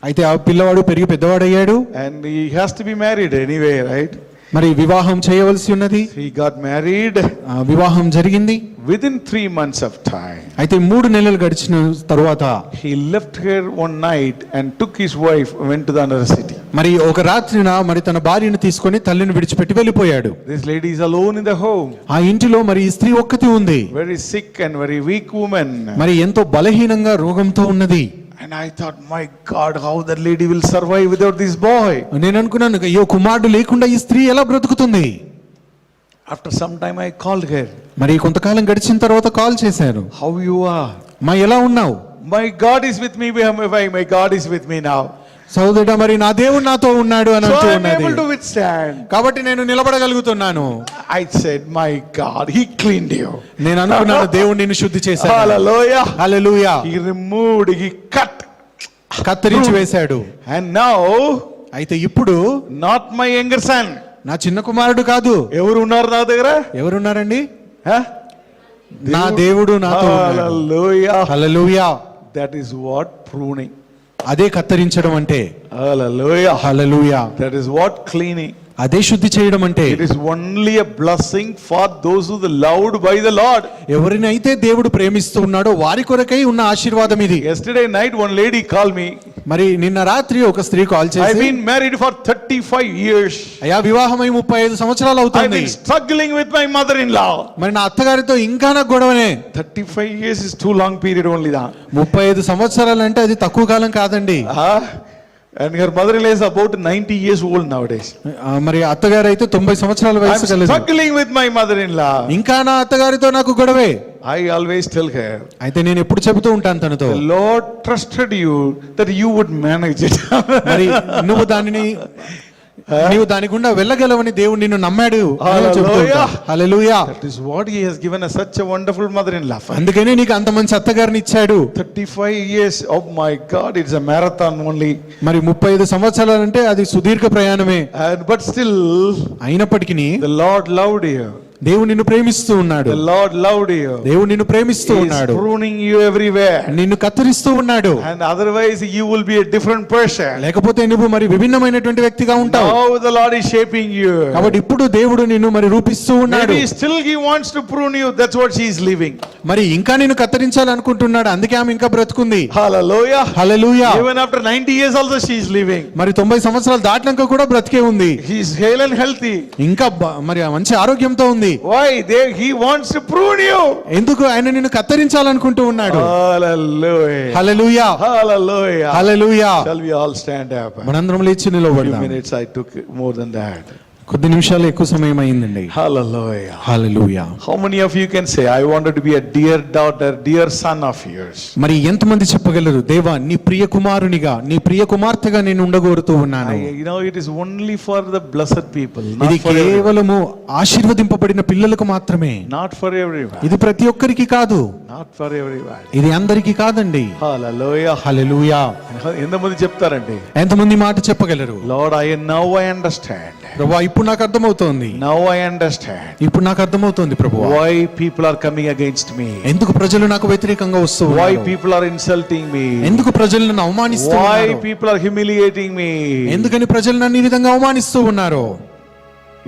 అయితే ఆ పిల్లవాడు పెరిగి పెద్దవాడయ్యాడు. And he has to be married anyway, right? మరి వివాహం చేయవలసి ఉన్నది. He got married. వివాహం జరిగింది. Within 3 months of time. అయితే 3 నెలలు గడిచిన తరువాత He left her one night and took his wife, went to the another city. మరి ఒక రాత్రిన మరి తన భార్యను తీసుకొని తల్లిని విడిచిపెట్టి వెళ్ళిపోయాడు. This lady is alone in the home. ఆ ఇంటిలో మరి ఈ స్త్రీ ఒక్కతి ఉంది. Very sick and very weak woman. మరి ఎంతో బలహీనంగా రోగంతో ఉన్నది. And I thought, my God, how that lady will survive without this boy. నేను అనుకున్నాను, అయ్యో కుమారుడు లేకుండా ఈ స్త్రీ ఎలా బ్రతుకుతుంది. After some time I called her. మరి కొంతకాలం గడిచిన తర్వాత కాల్ చేశాను. How you are? మా ఎలా ఉన్నావు? My God is with me. My God is with me now. సోదరుడా, మరి నా దేవుడు నాతో ఉన్నాడు అని So అంటూ I am ఉన్నది. able to withstand. కాబట్టి నేను నిలబడగలుగుతున్నాను. I said, my God, He cleaned you. నేను అనుకున్నాను, దేవుడు నిన్ను శుద్ధి చేశాడు. Hallelujah. Hallelujah. He removed, He cut. కత్తిరించి వేశాడు. And now, అయితే ఇప్పుడు not my younger son. నా చిన్న కుమారుడు కాదు. ఎవరు ఉన్నారు నా దగ్గర? ఎవరున్నారండి? Huh? నా దేవుడు నాతో ఉన్నాడు. Hallelujah. Hallelujah. That is what pruning. అదే కత్తిరించడం అంటే. Hallelujah. Hallelujah. That is what cleaning. అదే శుద్ధి చేయడం అంటే. It is only a blessing for those who are loved by the Lord. ఎవరినైతే దేవుడు ప్రేమిస్తూ ఉన్నాడో వారి కొరకై ఉన్న ఆశీర్వాదం ఇది. Yesterday night one lady called me. మరి నిన్న రాత్రి ఒక స్త్రీ కాల్ I've చేసి, been married for 35 years. అయ్యా వివాహమై 35 సంవత్సరాలు I've అవుతుంది. been struggling with my mother-in-law. మరి నా అత్తగారితో ఇంకా నాకు గొడవనే. 35 years is too long period only da. 35 సంవత్సరాలు అంటే అది తక్కువ కాలం కాదండి. And her mother-in-law is about 90 years old nowadays. మరి అత్తగారు అయితే 90 సంవత్సరాల I'm వయసు కలదు. struggling with my mother-in-law. ఇంకా నా అత్తగారితో నాకు గొడవే. I always tell her, అయితే నేను ఎప్పుడు చెబుతూ ఉంటాను తనతో, the Lord trusted you that you would manage it. మరి నువ్వు దాని గుండా వెళ్ళగలవని దేవుడు నిన్ను నమ్మాడు అని చెబుతూ ఉంటాను. హల్లెలూయా. That is what He has given us, such a wonderful mother-in-law. అందుకనే నీకు అంత మంచి అత్తగారిని ఇచ్చాడు. 35 years, oh my God, it's a marathon only. మరి 35 సంవత్సరాలు అంటే అది సుదీర్ఘ ప్రయాణమే. But still, అయినప్పటికీ the Lord loved you. దేవుడు నిన్ను ప్రేమిస్తూ ఉన్నాడు. The Lord loved you. దేవుడు నిన్ను ప్రేమిస్తూ He is ఉన్నాడు. pruning you everywhere. నిన్ను కత్తిరిస్తూ ఉన్నాడు. And otherwise you will be a different person. లేకపోతే నువ్వు మరి విభిన్నమైనటువంటి వ్యక్తిగా ఉంటావు. Now the Lord is shaping you. కాబట్టి ఇప్పుడు దేవుడు నిన్ను మరి రూపిస్తూ ఉన్నాడు. Maybe still He wants to prune you. That's what she is living. మరి ఇంకా నిన్ను కత్తిరించాలనుకుంటున్నాడు. అందుకే ఆమె ఇంకా బ్రతుకుంది. Hallelujah. Hallelujah. Even after 90 years also she is living. మరి 90 సంవత్సరాలు దాటినాక కూడా బ్రతికే ఉంది. He is hale and healthy. ఇంకా మరి మంచి ఆరోగ్యంతో ఉంది. Why? He wants to prune you. ఎందుకు? ఆయన నిన్ను కత్తిరించాలనుకుంటూ ఉన్నాడు. Hallelujah. Hallelujah. Hallelujah. Hallelujah. Shall we all stand up? మనందరం లేచి Few నిలబడదాం. minutes I took more than that. కొద్ది నిమిషాలు ఎక్కువ సమయం అయిందండి. Hallelujah. Hallelujah. How many of you can say, I wanted to be a dear daughter, dear son of yours? మరి ఎంతమంది చెప్పగలరు, దేవా నీ ప్రియ కుమారునిగా నీ ప్రియ కుమార్తెగా నేను ఉండగోరుతూ ఉన్నాను. It is only for the blessed people, ఇది not for everyone. కేవలము ఆశీర్వదింపబడిన పిల్లలకు మాత్రమే. Not for everyone. ఇది ప్రతి ఒక్కరికి కాదు. Not for everyone. ఇది అందరికీ కాదండి. Hallelujah. హల్లెలూయా. ఎంతమంది చెప్తారండి? ఎంతమంది మాట చెప్పగలరు? Lord, now I understand. ప్రభువా ఇప్పుడు నాకు అర్థమవుతోంది, Now I understand ఇప్పుడు నాకు అర్థమవుతోంది ప్రభువా, why people are coming against me, ఎందుకు ప్రజలు నాకు వ్యతిరేకంగా వస్తూ why ఉన్నారు, people are insulting me, ఎందుకు ప్రజలు నన్ను అవమానిస్తూ why ఉన్నారు, people are humiliating me. ఎందుకని ప్రజలు నన్ను ఈ విధంగా అవమానిస్తూ ఉన్నారు.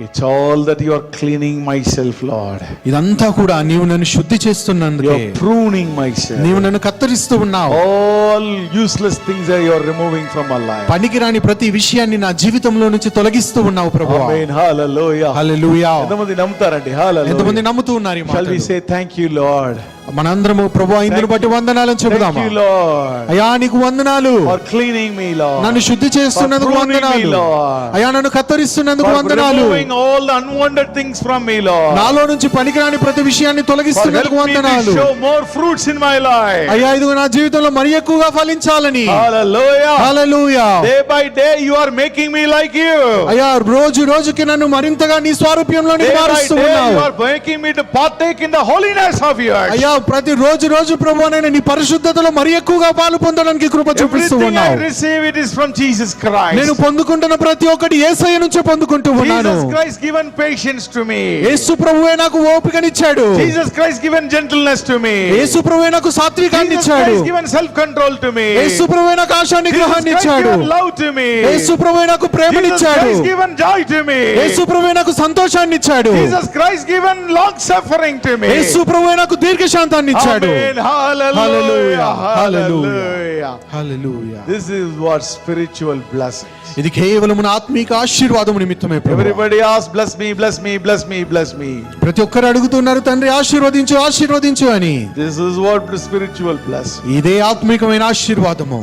It's all that you are cleaning myself, Lord. ఇదంతా కూడా నీవు నన్ను శుద్ధి చేస్తున్నందుకే, You're pruning myself. నీవు నన్ను కత్తిరిస్తూ ఉన్నావు. All useless things that you're removing from my life. పనికిరాని ప్రతి విషయాన్ని నా జీవితంలో నుంచి తొలగిస్తూ ఉన్నావు ప్రభువా. Amen. Hallelujah. హల్లెలూయా. ఎంతమంది నమ్ముతారండి? Hallelujah. ఎంతమంది నమ్ముతూ ఉన్నారు ఈ Shall we మాటలు? say thank you, Lord? మనందరము ప్రభువా ఇందును బట్టి వందనాలను Thank చెబుదామా? you, Lord, అయ్యా నీకు వందనాలు, for cleaning me, Lord. నన్ను శుద్ధి చేస్తున్నందుకు For pruning me, వందనాలు. Lord. అయ్యా నన్ను కత్తిరిస్తున్నందుకు For వందనాలు. removing all the unwanted things from me, Lord. నాలో నుంచి పనికిరాని ప్రతి విషయాన్ని For తొలగిస్తున్నందుకు helping me to వందనాలు. show more fruits in my life. అయ్యా ఇదిగో నా జీవితంలో మరి ఎక్కువగా ఫలించాలని. Hallelujah. Hallelujah. Day by day you are making me like you. అయ్యా రోజు రోజుకి నన్ను మరింతగా నీ స్వరూప్యంలోనికి Day by మారుస్తూ day you ఉన్నావు. are making me to partake in the holiness of yours. అయ్యా ప్రతి రోజు ప్రభువానైనా నీ పరిశుద్ధతలో మరి ఎక్కువగా పాలు పొందడానికి కృప చూపిస్తూ Everything I ఉన్నావు. receive it is from Jesus Christ. నేను పొందుకుంటున్న ప్రతి ఒక్కటి యేసయ్య నుంచే పొందుకుంటూ ఉన్నాను. Jesus Christ given patience to me. యేసు ప్రభువే నాకు ఓపికనిచ్చాడు. Jesus Christ given gentleness to me. యేసు ప్రభువే నాకు సాత్వికాన్ని Jesus ఇచ్చాడు. Christ given self control to me. యేసు ప్రభువే నాకు ఆశా Jesus నిగ్రహాన్ని Christ ఇచ్చాడు. given love to me. యేసు ప్రభువే నాకు Jesus ప్రేమనిచ్చాడు. Christ given joy to me. యేసు ప్రభువే నాకు సంతోషాన్ని ఇచ్చాడు. Jesus Christ given long suffering to me. యేసు ప్రభువే నాకు దీర్ఘశాంతాన్ని ఇచ్చాడు. Amen. Hallelujah. Hallelujah. Hallelujah. This is what spiritual blessings. ఇది కేవలం నా ఆత్మీక ఆశీర్వాదము నిమిత్తమే ప్రభువా. Everybody asks, bless me, bless me, bless me, bless me. ప్రతి ఒక్కరు అడుగుతున్నారు తండ్రి ఆశీర్వదించు ఆశీర్వదించు అని. This is what the spiritual blessing. ఇదే ఆత్మీకమైన ఆశీర్వాదము.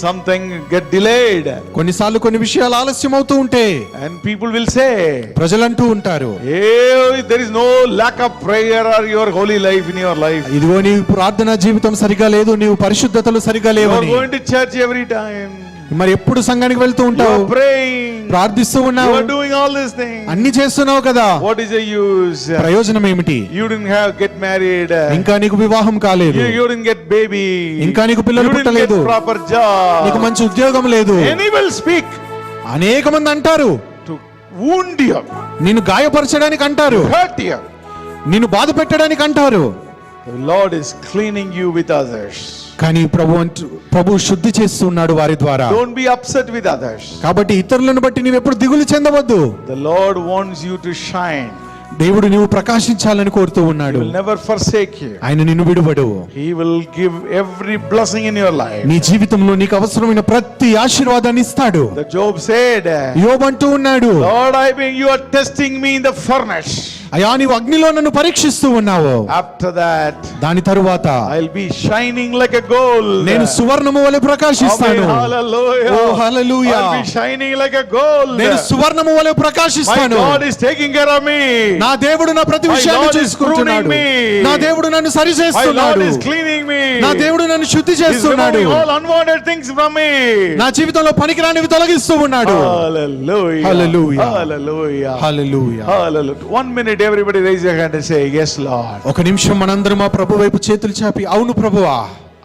Something get delayed. కొన్నిసార్లు కొన్ని విషయాలు ఆలస్యం అవుతూ ఉంటే And people will say, ప్రజలంటూ ఉంటారు, hey, there is no lack of prayer or your holy life in your life. ఇదిగో నీ ప్రార్థనా జీవితం సరిగా లేదు, నీవు పరిశుద్ధతలు సరిగా You are లేవని. going to church every time. మరి ఎప్పుడు సంఘానికి వెళ్తూ You ఉంటావు, are praying. ప్రార్థిస్తూ You ఉన్నావు, are doing all these things. అన్ని చేస్తున్నావు కదా, What is the use? ప్రయోజనం ఏమిటి? You didn't get married. ఇంకా నీకు వివాహం కాలేదు, You didn't get baby. ఇంకా నీకు పిల్లలు You didn't get పుట్టలేదు, proper job. నీకు మంచి ఉద్యోగం లేదు. Many will speak అనేక మంది అంటారు, to wound you, నిన్ను గాయపరచడానికి అంటారు, hurt you. నిన్ను బాధ పెట్టడానికి అంటారు. The Lord is cleaning you with others. కానీ ప్రభు శుద్ధి చేస్తున్నాడు వారి ద్వారా. Don't be upset with others. కాబట్టి ఇతరులను బట్టి నీవు ఎప్పుడు దిగులు చెందవద్దు. The Lord wants you to shine. దేవుడు నీవు ప్రకాశించాలని కోరుతూ He ఉన్నాడు. will never forsake you. ఆయన నిన్ను విడువడు. He will give every blessing in your life. నీ జీవితంలో నీకు అవసరమైన ప్రతి ఆశీర్వాదాన్ని ఇస్తాడు. The Job said, యోబు అంటూ ఉన్నాడు, Lord, you are testing me in the furnace. అయ్యా నీవు అగ్నిలో నన్ను పరీక్షిస్తూ ఉన్నావు. After that, దాని తరువాత I'll be shining like a gold. నేను సువర్ణము వలె ప్రకాశిస్తాను. Amen. Hallelujah. Oh hallelujah. I'll be shining like a gold. నేను సువర్ణము వలె My ప్రకాశిస్తాను. God is taking care of me. నా దేవుడు నా ప్రతి My విషయాన్ని Lord is చూసుకుంటున్నాడు. pruning me. నా దేవుడు నన్ను My Lord సరిచేస్తున్నాడు. is cleaning me. నా దేవుడు నన్ను శుద్ధి He's చేస్తున్నాడు. removing all unwanted things from me. నా జీవితంలో పనికిరానివి తొలగిస్తూ ఉన్నాడు. Hallelujah. Hallelujah. Hallelujah. Hallelujah. Hallelujah. 1 minute, everybody raise your hand and say, yes, Lord. ఒక నిమిషం మనందరం ఆ ప్రభు వైపు చేతులు చాపి, అవును ప్రభువా,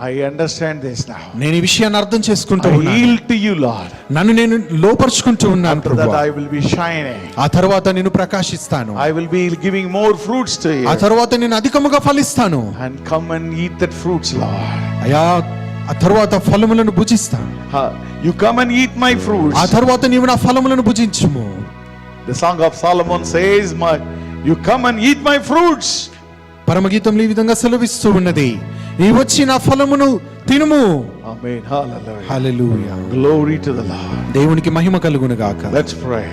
I understand this now. నేను ఈ విషయాన్ని అర్థం చేసుకుంటూ I ఉన్నాను. yield to you, Lord. నన్ను నేను లోపరుచుకుంటూ ఉన్నాను After that, ప్రభువా. I will be shining. ఆ తర్వాత నేను ప్రకాశిస్తాను. I will be giving more fruits to you. ఆ తర్వాత నేను అధికముగా ఫలిస్తాను. And come and eat that fruits, Lord. అయ్యా ఆ తర్వాత ఫలములను భుజిస్తాను. You come and eat my fruits. ఆ తర్వాత నీవు నా ఫలములను భుజించుము. The song of Solomon says, you come and eat my fruits. పరమగీతంలో ఈ విధంగా సెలవిస్తూ ఉన్నది, నీ వచ్చి నా ఫలమును తినుము. Amen. Hallelujah. Hallelujah. Glory to the Lord. దేవునికి మహిమ కలుగును గాక. Let's pray.